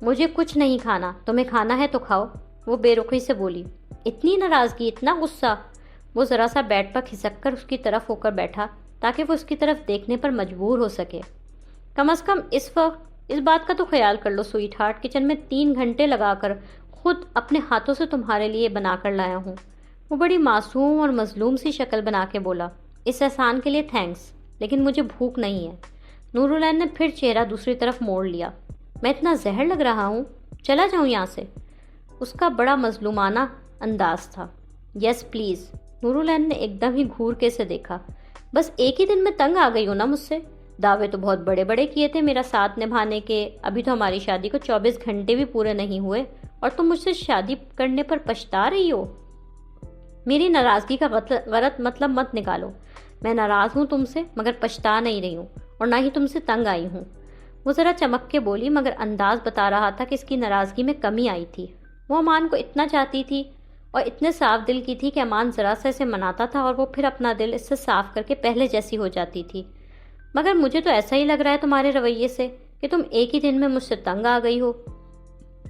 مجھے کچھ نہیں کھانا، تمہیں کھانا ہے تو کھاؤ، وہ بے رخی سے بولی۔ اتنی ناراضگی، اتنا غصہ؟ وہ ذرا سا بیڈ پر کھسک کر اس کی طرف ہو کر بیٹھا تاکہ وہ اس کی طرف دیکھنے پر مجبور ہو سکے۔ کم از کم اس وقت اس بات کا تو خیال کر لو سوئٹ ہارٹ، کچن میں 3 گھنٹے لگا کر خود اپنے ہاتھوں سے تمہارے لیے بنا کر لایا ہوں۔ وہ بڑی معصوم اور مظلوم سی شکل بنا کے بولا۔ اس احسان کے لیے تھینکس، لیکن مجھے بھوک نہیں ہے۔ نورالعین نے پھر چہرہ دوسری طرف موڑ لیا۔ میں اتنا زہر لگ رہا ہوں، چلا جاؤں یہاں سے؟ اس کا بڑا مظلومانہ انداز تھا۔ یس پلیز۔ نورالعین نے ایک دم ہی گھور کے سے دیکھا۔ بس ایک ہی دن میں تنگ آ گئی ہو نا مجھ سے؟ دعوے تو بہت بڑے بڑے کیے تھے میرا ساتھ نبھانے کے، ابھی تو ہماری شادی کو 24 گھنٹے بھی پورے نہیں ہوئے اور تم مجھ سے شادی کرنے پر پچھتا رہی ہو۔ میری ناراضگی کا غلط مطلب مت نکالو۔ میں ناراض ہوں تم سے، مگر پچھتا نہیں رہی ہوں، اور نہ ہی تم سے تنگ آئی ہوں۔ وہ ذرا چمک کے بولی، مگر انداز بتا رہا تھا کہ اس کی ناراضگی میں کمی آئی تھی۔ وہ امان کو اتنا چاہتی تھی اور اتنے صاف دل کی تھی کہ امان ذرا سا اسے مناتا تھا اور وہ پھر اپنا دل اس سے صاف کر کے پہلے جیسی ہو جاتی تھی۔ مگر مجھے تو ایسا ہی لگ رہا ہے تمہارے رویے سے کہ تم ایک ہی دن میں مجھ سے تنگ آ گئی ہو،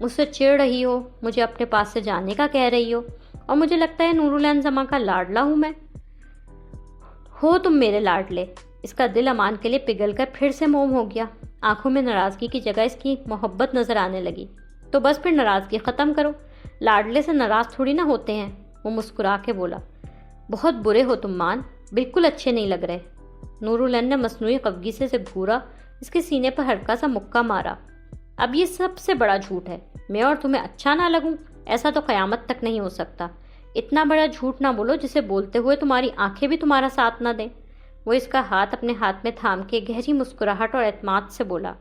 مجھ سے چڑ رہی ہو، مجھے اپنے پاس سے جانے کا کہہ رہی ہو، اور مجھے لگتا ہے نورالعین زماں کا لاڈلا ہوں میں۔ ہو تم میرے لاڈلے۔ اس کا دل امان کے لیے پگھل کر پھر سے موم ہو گیا۔ آنکھوں میں ناراضگی کی جگہ اس کی محبت نظر آنے لگی۔ تو بس پھر ناراضگی ختم کرو، لاڈلے سے ناراض تھوڑی نہ ہوتے ہیں، وہ مسکرا کے بولا۔ بہت برے ہو تم مان، بالکل اچھے نہیں لگ رہے۔ نورالعین نے مصنوعی خفگی سے گھورا، اس کے سینے پر ہلکا سا مکہ مارا۔ اب یہ سب سے بڑا جھوٹ ہے، میں اور تمہیں اچھا نہ لگوں، ایسا تو قیامت تک نہیں ہو سکتا۔ اتنا بڑا جھوٹ نہ بولو جسے بولتے ہوئے تمہاری آنکھیں بھی تمہارا ساتھ نہ دیں۔ وہ اس کا ہاتھ اپنے ہاتھ میں تھام کے گہری مسکراہٹ اور اعتماد سے بولا۔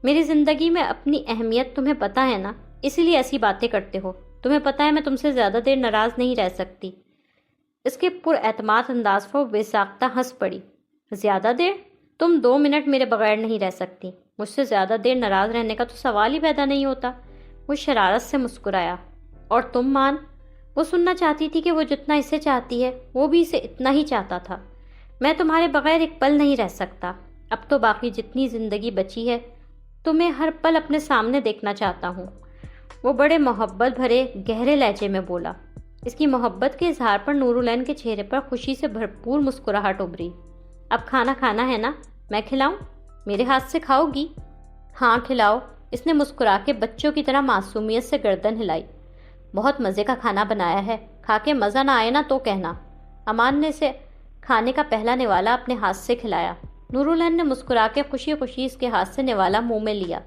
میری زندگی میں اپنی اہمیت تمہیں پتہ ہے نا، اسی لیے ایسی باتیں کرتے ہو۔ تمہیں پتہ ہے میں تم سے زیادہ دیر ناراض نہیں رہ سکتی۔ اس کے پر اعتماد انداز پر وہ بے ساختہ ہنس پڑی۔ زیادہ دیر؟ تم 2 منٹ میرے بغیر نہیں رہ سکتی۔ مجھ سے زیادہ دیر ناراض رہنے کا تو سوال ہی پیدا نہیں ہوتا۔ وہ شرارت سے مسکرایا۔ اور تم مان؟ وہ سننا چاہتی تھی کہ وہ جتنا اسے چاہتی ہے وہ بھی اسے اتنا ہی چاہتا تھا۔ میں تمہارے بغیر ایک پل نہیں رہ سکتا۔ اب تو باقی جتنی زندگی بچی ہے تمہیں ہر پل اپنے سامنے دیکھنا چاہتا ہوں۔ وہ بڑے محبت بھرے گہرے لہجے میں بولا۔ اس کی محبت کے اظہار پر نورالعین کے چہرے پر خوشی سے بھرپور مسکراہٹ ابھری۔ اب کھانا کھانا ہے نا؟ میں کھلاؤں؟ میرے ہاتھ سے کھاؤ گی؟ ہاں کھلاؤ۔ اس نے مسکرا کے بچوں کی طرح معصومیت سے گردن ہلائی۔ بہت مزے کا کھانا بنایا ہے، کھا کے مزہ نہ آئے نا تو کہنا۔ امان نے اسے کھانے کا پہلا نوالا اپنے ہاتھ سے کھلایا۔ نورالعین نے مسکرا کے خوشی خوشی اس کے ہاتھ سے نوالا منہ میں لیا۔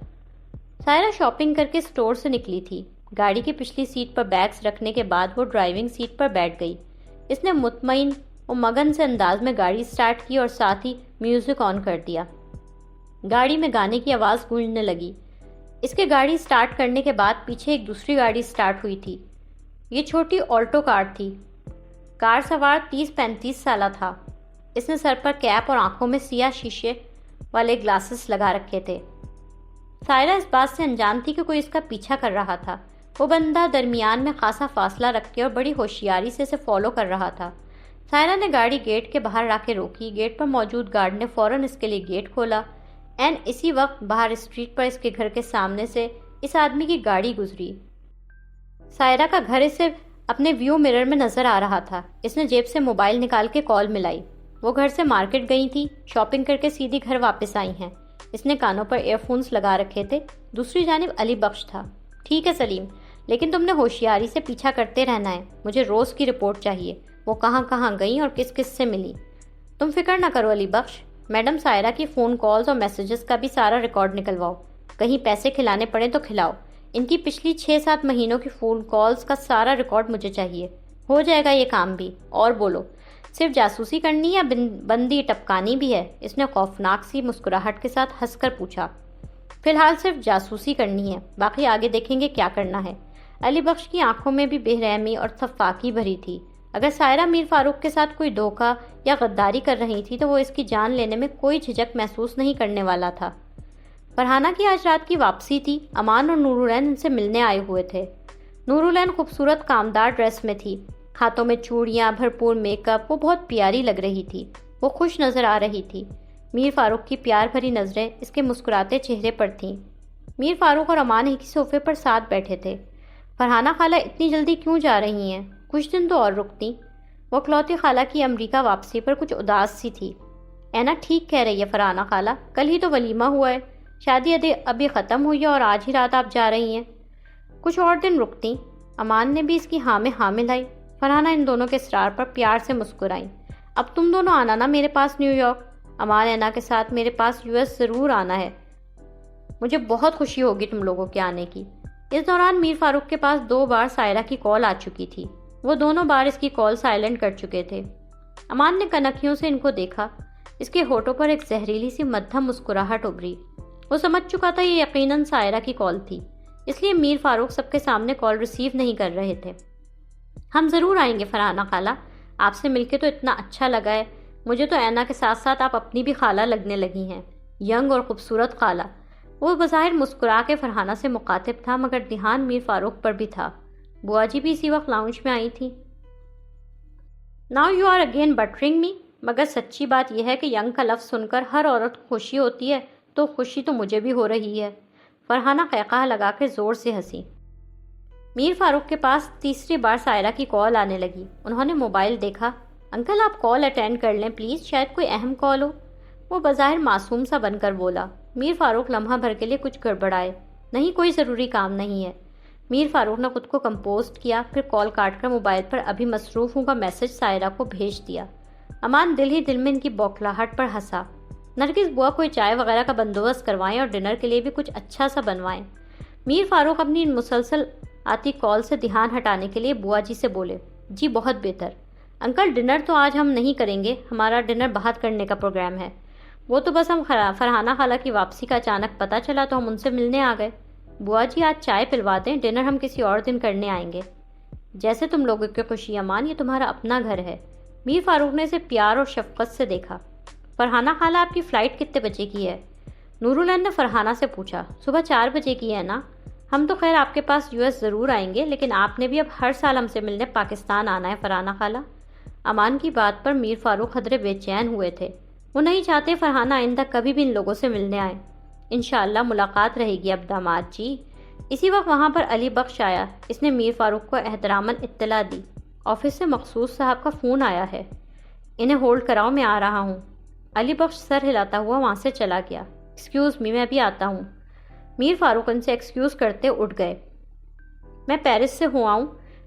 سائرہ شاپنگ کر کے اسٹور سے نکلی تھی۔ گاڑی کی پچھلی سیٹ پر بیگز رکھنے کے بعد وہ ڈرائیونگ سیٹ پر بیٹھ گئی۔ اس نے مطمئن اور مگن سے انداز میں گاڑی اسٹارٹ کی اور ساتھ ہی میوزک آن کر دیا۔ گاڑی میں گانے کی آواز گونجنے لگی۔ اس کے گاڑی اسٹارٹ کرنے کے بعد پیچھے ایک دوسری گاڑی اسٹارٹ ہوئی تھی۔ یہ چھوٹی آلٹو کار تھی۔ کار سوار 30-35 سالہ تھا۔ اس نے سر پر کیپ اور آنکھوں میں سیاہ شیشے والے گلاسز لگا رکھے تھے۔ سائرہ اس بات سے انجان تھی کہ کوئی اس کا پیچھا کر رہا تھا۔ وہ بندہ درمیان میں خاصا فاصلہ رکھ کے اور بڑی ہوشیاری سے اسے فالو کر رہا تھا۔ سائرہ نے گاڑی گیٹ کے باہر لا کے روکی۔ گیٹ پر موجود گارڈ نے فوراً اس کے لیے گیٹ کھولا۔ اسی وقت باہر اسٹریٹ پر اس کے گھر کے سامنے سے اس آدمی کی گاڑی گزری۔ سائرہ کا گھر اسے اپنے ویو مرر میں نظر آ رہا تھا۔ اس نے جیب سے موبائل نکال کے کال ملائی۔ وہ گھر سے مارکیٹ گئی تھی، شاپنگ کر کے سیدھی گھر واپس آئی ہیں۔ اس نے کانوں پر ایئر فونز لگا رکھے تھے۔ دوسری جانب علی بخش تھا۔ ٹھیک ہے سلیم، لیکن تم نے ہوشیاری سے پیچھا کرتے رہنا ہے۔ مجھے روز کی رپورٹ چاہیے، وہ کہاں کہاں گئیں اور کس کس سے ملی۔ تم فکر نہ کرو علی بخش، میڈم سائرہ کی فون کالز اور میسیجز کا بھی سارا ریکارڈ نکلواؤ۔ کہیں پیسے کھلانے پڑے تو کھلاؤ۔ ان کی پچھلی 6-7 مہینوں کی فون کالز کا سارا ریکارڈ مجھے چاہیے۔ ہو جائے گا یہ کام بھی۔ اور بولو، صرف جاسوسی کرنی یا بندی ٹپکانی بھی ہے؟ اس نے خوفناک سی مسکراہٹ کے ساتھ ہنس کر پوچھا۔ فی الحال صرف جاسوسی کرنی ہے، باقی آگے دیکھیں گے کیا کرنا ہے۔ علی بخش کی آنکھوں میں بھی بے رحمی اور تفاقی بھری تھی۔ اگر سائرہ میر فاروق کے ساتھ کوئی دھوکہ یا غداری کر رہی تھی تو وہ اس کی جان لینے میں کوئی جھجک محسوس نہیں کرنے والا تھا۔ فرحانہ کی آج رات کی واپسی تھی۔ امان اور نورالعین ان سے ملنے آئے ہوئے تھے۔ نورالعین خوبصورت کامدار ڈریس میں تھی، ہاتھوں میں چوڑیاں، بھرپور میک اپ، وہ بہت پیاری لگ رہی تھی۔ وہ خوش نظر آ رہی تھی۔ میر فاروق کی پیار بھری نظریں اس کے مسکراتے چہرے پر تھیں۔ میر فاروق اور امان ایک ہی صوفے پر ساتھ بیٹھے تھے۔ فرحانہ خالہ اتنی جلدی کیوں جا رہی ہیں؟ کچھ دن تو اور رکتی۔ وہ اکلوتی خالہ کی امریکہ واپسی پر کچھ اداس سی تھی۔ اینا ٹھیک کہہ رہی ہے فرحانہ خالہ، کل ہی تو ولیمہ ہوا ہے، شادی ابھی ختم ہوئی ہے اور آج ہی رات آپ جا رہی ہیں۔ کچھ اور دن رکتی۔ امان نے بھی اس کی ہاں میں ہاں ملائی۔ فرحانہ ان دونوں کے اصرار پر پیار سے مسکرائیں۔ اب تم دونوں آنا نا میرے پاس نیو یارک۔ امان اینا کے ساتھ میرے پاس US ضرور آنا ہے، مجھے بہت خوشی ہوگی تم لوگوں کے آنے کی۔ اس دوران میر فاروق کے پاس 2 بار سائرہ کی کال آ چکی تھی۔ وہ دونوں بار اس کی کال سائلنٹ کر چکے تھے۔ امان نے کنکھیوں سے ان کو دیکھا۔ اس کے ہونٹوں پر ایک زہریلی سی مدھم مسکراہٹ ابھری۔ وہ سمجھ چکا تھا یہ یقیناً سائرہ کی کال تھی، اس لیے میر فاروق سب کے سامنے کال ریسیو نہیں کر رہے تھے۔ ہم ضرور آئیں گے فرحانہ خالہ، آپ سے مل کے تو اتنا اچھا لگا ہے۔ مجھے تو اینا کے ساتھ ساتھ آپ اپنی بھی خالہ لگنے لگی ہیں، ینگ اور خوبصورت خالہ۔ وہ بظاہر مسکرا کے فرحانہ سے مخاطب تھا، مگر دھیان میر فاروق پر بھی تھا۔ بوا جی بھی اسی وقت لاؤنج میں آئی تھی۔ ناؤ یو آر اگین بٹرنگ می، مگر سچی بات یہ ہے کہ ینگ کا لفظ سن کر ہر عورت کو خوشی ہوتی ہے، تو خوشی تو مجھے بھی ہو رہی ہے۔ فرحانہ قہقہہ لگا کے زور سے ہنسی۔ میر فاروق کے پاس تیسری بار سائرہ کی کال آنے لگی۔ انہوں نے موبائل دیکھا۔ انکل آپ کال اٹینڈ کر لیں پلیز، شاید کوئی اہم کال ہو۔ وہ بظاہر معصوم سا بن کر بولا۔ میر فاروق لمحہ بھر کے لیے کچھ گڑبڑائے۔ نہیں، کوئی ضروری کام نہیں ہے۔ میر فاروق نے خود کو کمپوزڈ کیا، پھر کال کاٹ کر موبائل پر ابھی مصروف ہوں کا میسج سائرہ کو بھیج دیا۔ امان دل ہی دل میں ان کی بوکھلاہٹ پر ہنسا۔ نرگس بوا کوئی چائے وغیرہ کا بندوبست کروائیں اور ڈنر کے لیے بھی کچھ اچھا سا بنوائیں۔ میر فاروق اپنی ان مسلسل آتی کال سے دھیان ہٹانے کے لیے بوا جی سے بولے، جی بہت بہتر۔ انکل ڈنر تو آج ہم نہیں کریں گے، ہمارا ڈنر باہر کرنے کا پروگرام ہے۔ وہ تو بس ہم فرحانہ خالہ کی واپسی کا اچانک پتہ چلا تو ہم ان سے ملنے آ گئے۔ بوا جی آج چائے پلوا دیں، ڈنر ہم کسی اور دن کرنے آئیں گے۔ جیسے تم لوگوں کی خوشی امان، یہ تمہارا اپنا گھر ہے۔ میر فاروق نے اسے پیار اور شفقت سے دیکھا۔ فرحانہ خالہ آپ کی فلائٹ کتنے بجے کی ہے؟ نورالعین نے فرحانہ سے پوچھا۔ صبح 4 بجے کی ہے نا؟ ہم تو خیر آپ کے پاس US ضرور آئیں گے، لیکن آپ نے بھی اب ہر سال ہم سے ملنے پاکستان آنا ہے فرحانہ خالہ۔ امان کی بات پر میر فاروق قدرے بے چین ہوئے تھے۔ وہ نہیں چاہتے فرحانہ آئندہ کبھی بھی ان لوگوں سے ملنے آئے۔ انشاءاللہ ملاقات رہے گی اب داماد جی۔ اسی وقت وہاں پر علی بخش آیا۔ اس نے میر فاروق کو احتراماً اطلاع دی، آفس سے مخصوص صاحب کا فون آیا ہے، انہیں ہولڈ کراؤ، میں آ رہا ہوں۔ علی بخش سر ہلاتا ہوا وہاں سے چلا گیا۔ ایکسکیوز می، میں بھی آتا ہوں۔ میر فاروق ان سے ایکسکیوز کرتے اٹھ گئے۔ میں پیرس سے ہوا ہوں،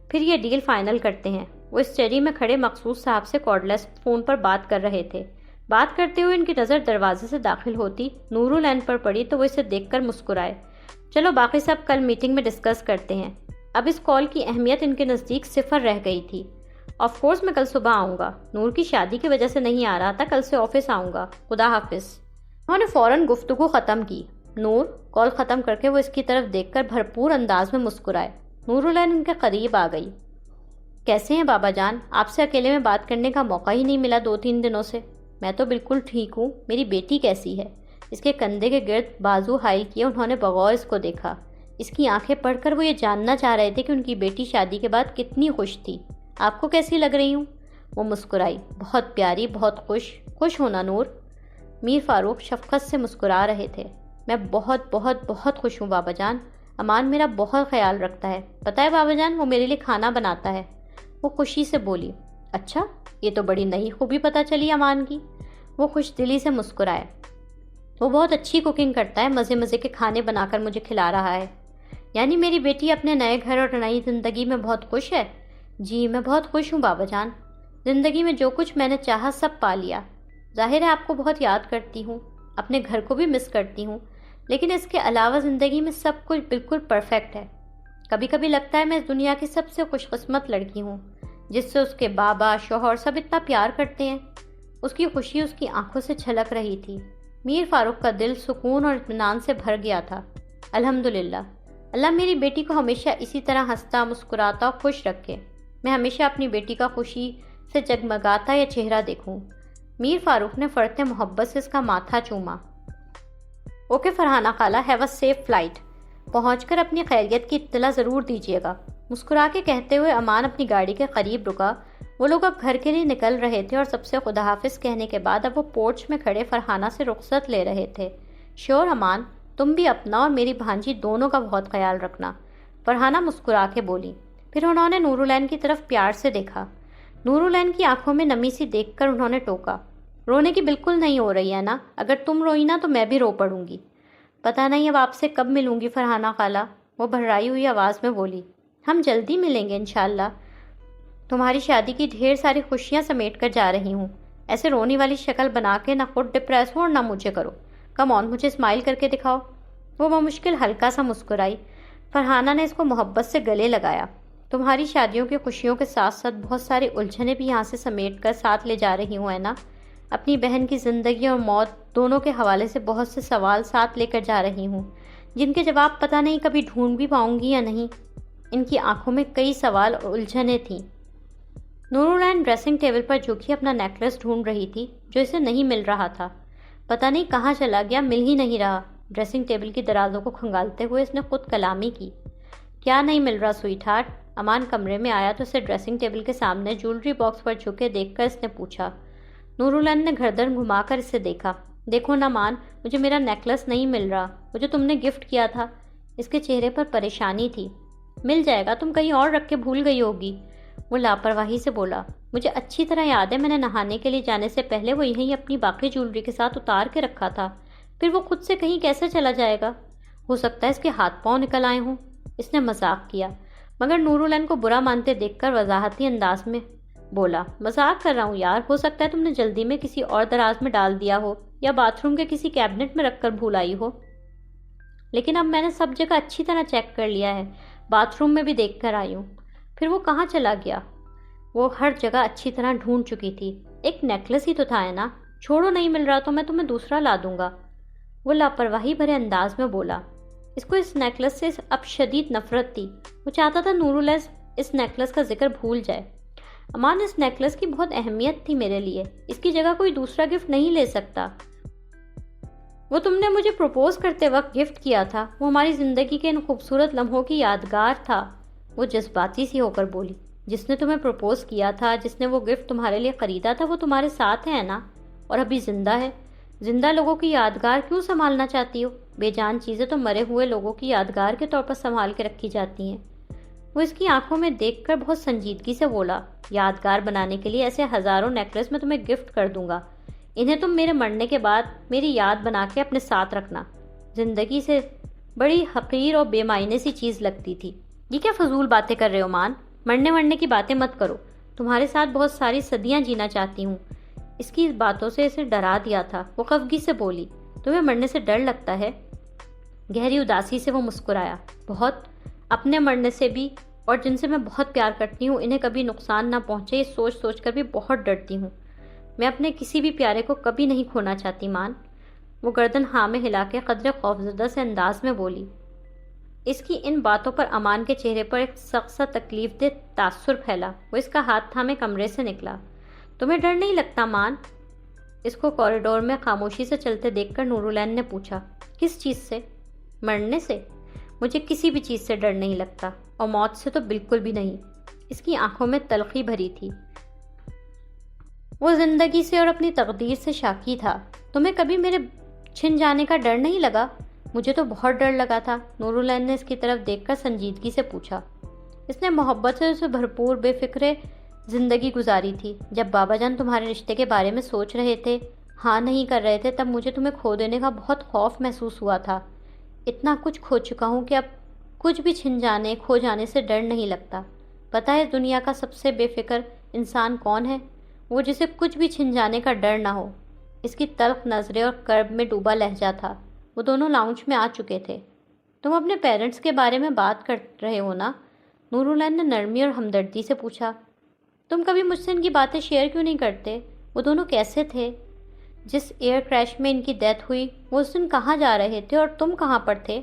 پھر یہ ڈیل فائنل کرتے ہیں۔ وہ اسٹڈی میں کھڑے مخصوص صاحب سے کارڈلیس فون پر بات کر رہے تھے۔ بات کرتے ہوئے ان کی نظر دروازے سے داخل ہوتی نورالعین پر پڑی تو وہ اسے دیکھ کر مسکرائے۔ چلو باقی سب کل میٹنگ میں ڈسکس کرتے ہیں۔ اب اس کال کی اہمیت ان کے نزدیک 0 رہ گئی تھی۔ آف کورس میں کل صبح آؤں گا، نور کی شادی کی وجہ سے نہیں آ رہا تھا، کل سے آفس آؤں گا، خدا حافظ۔ انہوں نے فوراً گفتگو ختم کی۔ نور، کال ختم کر کے وہ اس کی طرف دیکھ کر بھرپور انداز میں مسکرائے۔ نورالعین ان کے قریب آ گئی۔ کیسے ہیں بابا جان؟ آپ سے اکیلے میں بات کرنے کا موقع ہی نہیں ملا 2-3 دنوں سے۔ میں تو بالکل ٹھیک ہوں، میری بیٹی کیسی ہے؟ اس کے کندھے کے گرد بازو حائل کیے انہوں نے بغور اس کو دیکھا۔ اس کی آنکھیں پڑھ کر وہ یہ جاننا چاہ رہے تھے کہ ان کی بیٹی شادی کے بعد کتنی خوش تھی۔ آپ کو کیسی لگ رہی ہوں؟ وہ مسکرائی۔ بہت پیاری، بہت خوش۔ خوش ہونا نور۔ میر فاروق شفقت سے مسکرا رہے تھے۔ میں بہت بہت بہت خوش ہوں بابا جان، امان میرا بہت خیال رکھتا ہے، پتہ ہے بابا جان، وہ میرے لیے کھانا بناتا ہے۔ وہ خوشی سے بولی۔ اچھا، یہ تو بڑی نئی خوبی پتہ چلی امان کی۔ وہ خوش دلی سے مسکرایا۔ وہ بہت اچھی کوکنگ کرتا ہے، مزے مزے کے کھانے بنا کر مجھے کھلا رہا ہے۔ یعنی میری بیٹی اپنے نئے گھر اور نئی زندگی میں بہت خوش ہے؟ جی میں بہت خوش ہوں بابا جان، زندگی میں جو کچھ میں نے چاہا سب پا لیا۔ ظاہر ہے آپ کو بہت یاد کرتی ہوں، اپنے گھر کو بھی مس کرتی ہوں، لیکن اس کے علاوہ زندگی میں سب کچھ بالکل پرفیکٹ ہے۔ کبھی کبھی لگتا ہے میں اس دنیا کی سب سے خوش قسمت لڑکی ہوں، جس سے اس کے بابا شوہر سب اتنا پیار کرتے ہیں۔ اس کی خوشی اس کی آنکھوں سے چھلک رہی تھی۔ میر فاروق کا دل سکون اور اطمینان سے بھر گیا تھا۔ الحمدللہ، اللہ میری بیٹی کو ہمیشہ اسی طرح ہنستا مسکراتا اور خوش رکھے۔ میں ہمیشہ اپنی بیٹی کا خوشی سے جگمگاتا یا چہرہ دیکھوں۔ میر فاروق نے فرتے محبت سے اس کا ماتھا چوما۔ اوکے فرحانہ خالہ، ہیو اے سیف فلائٹ۔ پہنچ کر اپنی خیریت کی اطلاع ضرور دیجیے گا۔ مسکرا کے کہتے ہوئے امان اپنی گاڑی کے قریب رکا۔ وہ لوگ اب گھر کے لیے نکل رہے تھے اور سب سے خدا حافظ کہنے کے بعد اب وہ پورچ میں کھڑے فرحانہ سے رخصت لے رہے تھے۔ شور امان، تم بھی اپنا اور میری بھانجی دونوں کا بہت خیال رکھنا، فرحانہ مسکرا کے بولی۔ پھر انہوں نے نورالعین کی طرف پیار سے دیکھا۔ نورالعین کی آنکھوں میں نمی سی دیکھ کر انہوں نے ٹوکا۔ رونے کی بالکل نہیں ہو رہی ہے نا؟ اگر تم روئی نا تو میں بھی رو پڑوں گی۔ پتہ نہیں اب آپ سے کب ملوں گی فرحانہ خالہ، وہ بھررائی ہوئی آواز میں بولی۔ ہم جلدی ملیں گے انشاءاللہ۔ تمہاری شادی کی ڈھیر ساری خوشیاں سمیٹ کر جا رہی ہوں۔ ایسے رونے والی شکل بنا کے نہ خود ڈپریس ہو اور نہ مجھے کرو۔ کم آن، مجھے اسمائل کر کے دکھاؤ۔ وہ بمشکل ہلکا سا مسکرائی۔ فرحانہ نے اس کو محبت سے گلے لگایا۔ تمہاری شادیوں کی خوشیوں کے ساتھ ساتھ بہت ساری الجھنیں بھی یہاں سے سمیٹ کر ساتھ لے جا رہی ہوں، ہے نا؟ اپنی بہن کی زندگی اور موت دونوں کے حوالے سے بہت سے سوال ساتھ لے کر جا رہی ہوں، جن کے جواب پتہ نہیں کبھی ڈھونڈ بھی پاؤں گی یا نہیں۔ ان کی آنکھوں میں کئی سوال اور الجھنیں تھیں۔ نورالعین ڈریسنگ ٹیبل پر جھکی اپنا نیکلس ڈھونڈ رہی تھی جو اسے نہیں مل رہا تھا۔ پتہ نہیں کہاں چلا گیا، مل ہی نہیں رہا۔ ڈریسنگ ٹیبل کی درازوں کو کھنگالتے ہوئے اس نے خود کلامی کی۔ کیا نہیں مل رہا سویٹ ہارٹ؟ امان کمرے میں آیا تو اسے ڈریسنگ ٹیبل کے سامنے جولری باکس پر جھکے دیکھ کر اس نے پوچھا۔ نورالعین نے گردن گھما کر اسے دیکھا۔ دیکھو نا مان، مجھے میرا نیکلس نہیں مل رہا، وہ جو تم نے گفٹ کیا تھا۔ اس کے چہرے پر پریشانی تھی۔ مل جائے گا، تم کہیں اور رکھ کے بھول گئی ہوگی، وہ لاپرواہی سے بولا۔ مجھے اچھی طرح یاد ہے، میں نے نہانے کے لیے جانے سے پہلے وہ یہیں اپنی باقی جولری کے ساتھ اتار کے رکھا تھا، پھر وہ خود سے کہیں کیسے چلا جائے گا؟ ہو سکتا ہے اس کے ہاتھ پاؤں نکل آئے ہوں، اس نے مذاق کیا، مگر نورالعین کو برا مانتے دیکھ کر وضاحتی انداز میں بولا، مذاق کر رہا ہوں یار، ہو سکتا ہے تم نے جلدی میں کسی اور دراز میں ڈال دیا ہو یا باتھ روم کے کسی کیبنٹ میں رکھ کر بھول آئی ہو۔ لیکن اب میں نے سب جگہ اچھی طرح چیک کر لیا ہے، باتھ روم میں بھی دیکھ کر آئی ہوں۔ پھر وہ کہاں چلا گیا؟ وہ ہر جگہ اچھی طرح ڈھونڈ چکی تھی، ایک نیکلس ہی تو تھا، ہے نا؟ چھوڑو، نہیں مل رہا تو میں تمہیں دوسرا لا دوں گا، وہ لاپرواہی بھرے انداز میں بولا۔ اس کو اس نیکلس سے اب شدید نفرت تھی۔ وہ چاہتا تھا نورالعین اس نیکلس کا ذکر بھول جائے۔ امان، اس نیکلس کی بہت اہمیت تھی میرے لیے، اس کی جگہ کوئی دوسرا گفٹ نہیں لے سکتا۔ وہ تم نے مجھے پروپوز کرتے وقت گفٹ کیا تھا، وہ ہماری زندگی کے ان خوبصورت لمحوں کی یادگار تھا، وہ جذباتی سی ہو کر بولی۔ جس نے تمہیں پروپوز کیا تھا، جس نے وہ گفٹ تمہارے لیے خریدا تھا، وہ تمہارے ساتھ ہے نا، اور ابھی زندہ ہے۔ زندہ لوگوں کی یادگار کیوں سنبھالنا چاہتی ہو؟ بے جان چیزیں تو مرے ہوئے لوگوں کی یادگار کے طور پر سنبھال کے رکھی جاتی ہیں۔ وہ اس کی آنکھوں میں دیکھ کر بہت سنجیدگی سے بولا، یادگار بنانے کے لیے ایسے ہزاروں نیکلس میں تمہیں گفٹ کر دوں گا، انہیں تم میرے مرنے کے بعد میری یاد بنا کے اپنے ساتھ رکھنا۔ زندگی سے بڑی حقیر اور بے معنی سی چیز لگتی تھی۔ یہ کیا فضول باتیں کر رہے ہو مان؟ مرنے کی باتیں مت کرو، تمہارے ساتھ بہت ساری صدیاں جینا چاہتی ہوں۔ اس کی باتوں سے اسے ڈرا دیا تھا۔ وہ خفگی سے بولی، تمہیں مرنے سے ڈر لگتا ہے؟ گہری اداسی سے وہ مسکرایا، بہت، اپنے مرنے سے بھی، اور جن سے میں بہت پیار کرتی ہوں انہیں کبھی نقصان نہ پہنچے، یہ سوچ سوچ کر بھی بہت ڈرتی ہوں۔ میں اپنے کسی بھی پیارے کو کبھی نہیں کھونا چاہتی مان، وہ گردن ہاں میں ہلا کے قدرے خوفزدہ سے انداز میں بولی۔ اس کی ان باتوں پر امان کے چہرے پر ایک سخت سا تکلیف دہ تاثر پھیلا۔ وہ اس کا ہاتھ تھامے کمرے سے نکلا۔ تمہیں ڈر نہیں لگتا مان؟ اس کو کوریڈور میں خاموشی سے چلتے دیکھ کر نورالعین نے پوچھا۔ کس چیز سے؟ مرنے سے؟ مجھے کسی بھی چیز سے ڈر نہیں لگتا، اور موت سے تو بالکل بھی نہیں۔ اس کی آنکھوں میں تلخی بھری تھی۔ وہ زندگی سے اور اپنی تقدیر سے شاکی تھا۔ تمہیں کبھی میرے چھن جانے کا ڈر نہیں لگا؟ مجھے تو بہت ڈر لگا تھا، نورالعین نے اس کی طرف دیکھ کر سنجیدگی سے پوچھا۔ اس نے محبت سے اسے بھرپور بے فکرے زندگی گزاری تھی۔ جب بابا جان تمہارے رشتے کے بارے میں سوچ رہے تھے، ہاں نہیں کر رہے تھے، تب مجھے تمہیں کھو دینے کا بہت خوف محسوس ہوا تھا۔ اتنا کچھ کھو چکا ہوں کہ اب کچھ بھی چھن جانے، کھو جانے سے ڈر نہیں لگتا۔ پتہ ہے دنیا کا سب سے بے فکر انسان کون ہے؟ وہ جسے کچھ بھی چھن جانے کا ڈر نہ ہو۔ اس کی تلخ نظریں اور کرب میں ڈوبا لہجہ تھا۔ وہ دونوں لاؤنج میں آ چکے تھے۔ تم اپنے پیرنٹس کے بارے میں بات کر رہے ہو نا؟ نورالعین نے نرمی اور ہمدردی سے پوچھا۔ تم کبھی مجھ سے ان کی باتیں شیئر کیوں نہیں کرتے؟ وہ دونوں کیسے تھے؟ جس ایئر کریش میں ان کی ڈیتھ ہوئی، وہ اس دن کہاں جا رہے تھے اور تم کہاں پر تھے؟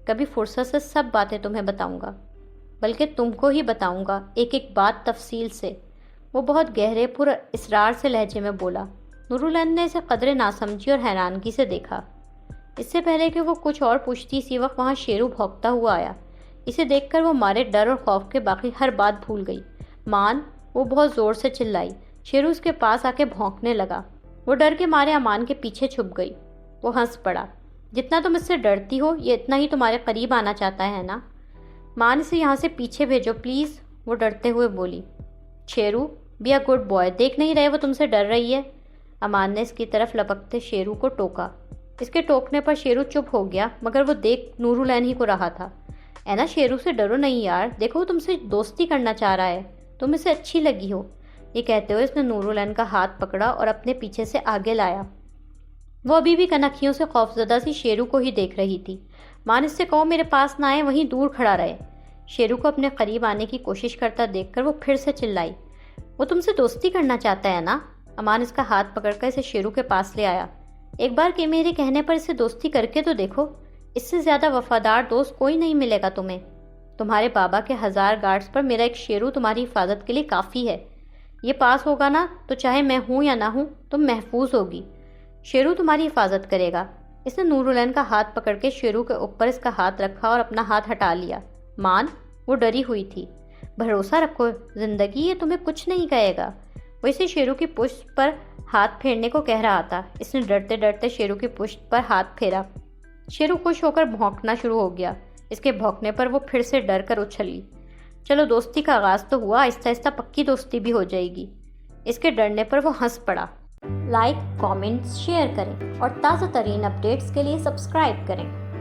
کبھی فرصت سے سب باتیں تمہیں بتاؤں گا، بلکہ تم کو ہی بتاؤں گا، ایک ایک بات تفصیل سے۔ وہ بہت گہرے پر اصرار سے لہجے میں بولا۔ نورالعین نے اسے قدرے ناسمجھی اور حیرانگی سے دیکھا۔ اس سے پہلے کہ وہ کچھ اور پوچھتی، اسی وقت وہاں شیرو بھونکتا ہوا آیا۔ اسے دیکھ کر وہ مارے ڈر اور خوف کے باقی ہر بات بھول گئی۔ مان، وہ بہت زور سے چلائی۔ شیرو اس کے پاس آ کے بھونکنے لگا۔ وہ ڈر کے مارے امان کے پیچھے چھپ گئی۔ وہ ہنس پڑا۔ جتنا تم اس سے ڈرتی ہو، یہ اتنا ہی تمہارے قریب آنا چاہتا ہے نا؟ مان، اسے یہاں سے پیچھے بھیجو پلیز، وہ ڈرتے ہوئے بولی۔ شیرو، بی اے گڈ بوائے، دیکھ نہیں رہے وہ تم سے ڈر رہی ہے؟ امان نے اس کی طرف لپکتے شیرو کو ٹوکا۔ اس کے ٹوکنے پر شیرو چپ ہو گیا، مگر وہ دیکھ نورالعین ہی کو رہا تھا۔ اے نا شیرو سے ڈرو نہیں یار، دیکھو وہ تم سے دوستی کرنا چاہ رہا ہے، تم اسے اچھی لگی ہو۔ یہ کہتے ہوئے اس نے نورالعین کا ہاتھ پکڑا اور اپنے پیچھے سے آگے لایا۔ وہ ابھی بھی کنکھیوں سے خوفزدہ سی شیرو کو ہی دیکھ رہی تھی۔ مان، اس سے کہو میرے پاس نہ آئے، وہیں دور کھڑا رہے۔ شیرو کو اپنے قریب آنے کی کوشش کرتا دیکھ کر وہ پھر سے چلائی۔ وہ تم سے دوستی کرنا چاہتا ہے نا؟ امان اس کا ہاتھ پکڑ کر اسے شیرو کے پاس لے آیا۔ ایک بار کہ میرے کہنے پر اسے دوستی کر کے تو دیکھو، اس سے زیادہ وفادار دوست کوئی نہیں ملے گا تمہیں۔ تمہارے بابا کے 1000 گارڈز پر میرا ایک شیرو تمہاری حفاظت کے لیے کافی ہے۔ یہ پاس ہوگا نا، تو چاہے میں ہوں یا نہ ہوں، تم محفوظ ہوگی۔ شیرو تمہاری حفاظت کرے گا۔ اس نے نورالعین کا ہاتھ پکڑ کے شیرو کے اوپر اس کا ہاتھ رکھا اور اپنا ہاتھ ہٹا لیا۔ مان، وہ ڈری ہوئی تھی۔ بھروسہ رکھو، زندگی یہ تمہیں کچھ نہیں کہے گا۔ وہ اسے شیرو کی پشت پر ہاتھ پھیرنے کو کہہ رہا تھا۔ اس نے ڈرتے ڈرتے شیرو کی پشت پر ہاتھ پھیرا۔ شیرو خوش ہو کر بھونکنا شروع ہو گیا۔ اس کے بھونکنے پر وہ پھر سے ڈر کر اچھلی۔ چلو دوستی کا آغاز تو ہوا، آہستہ آہستہ پکی دوستی بھی ہو جائے گی۔ اس کے ڈرنے پر وہ ہنس پڑا۔ لائک، کامنٹس، شیئر کریں اور تازہ ترین اپڈیٹس کے لیے سبسکرائب کریں۔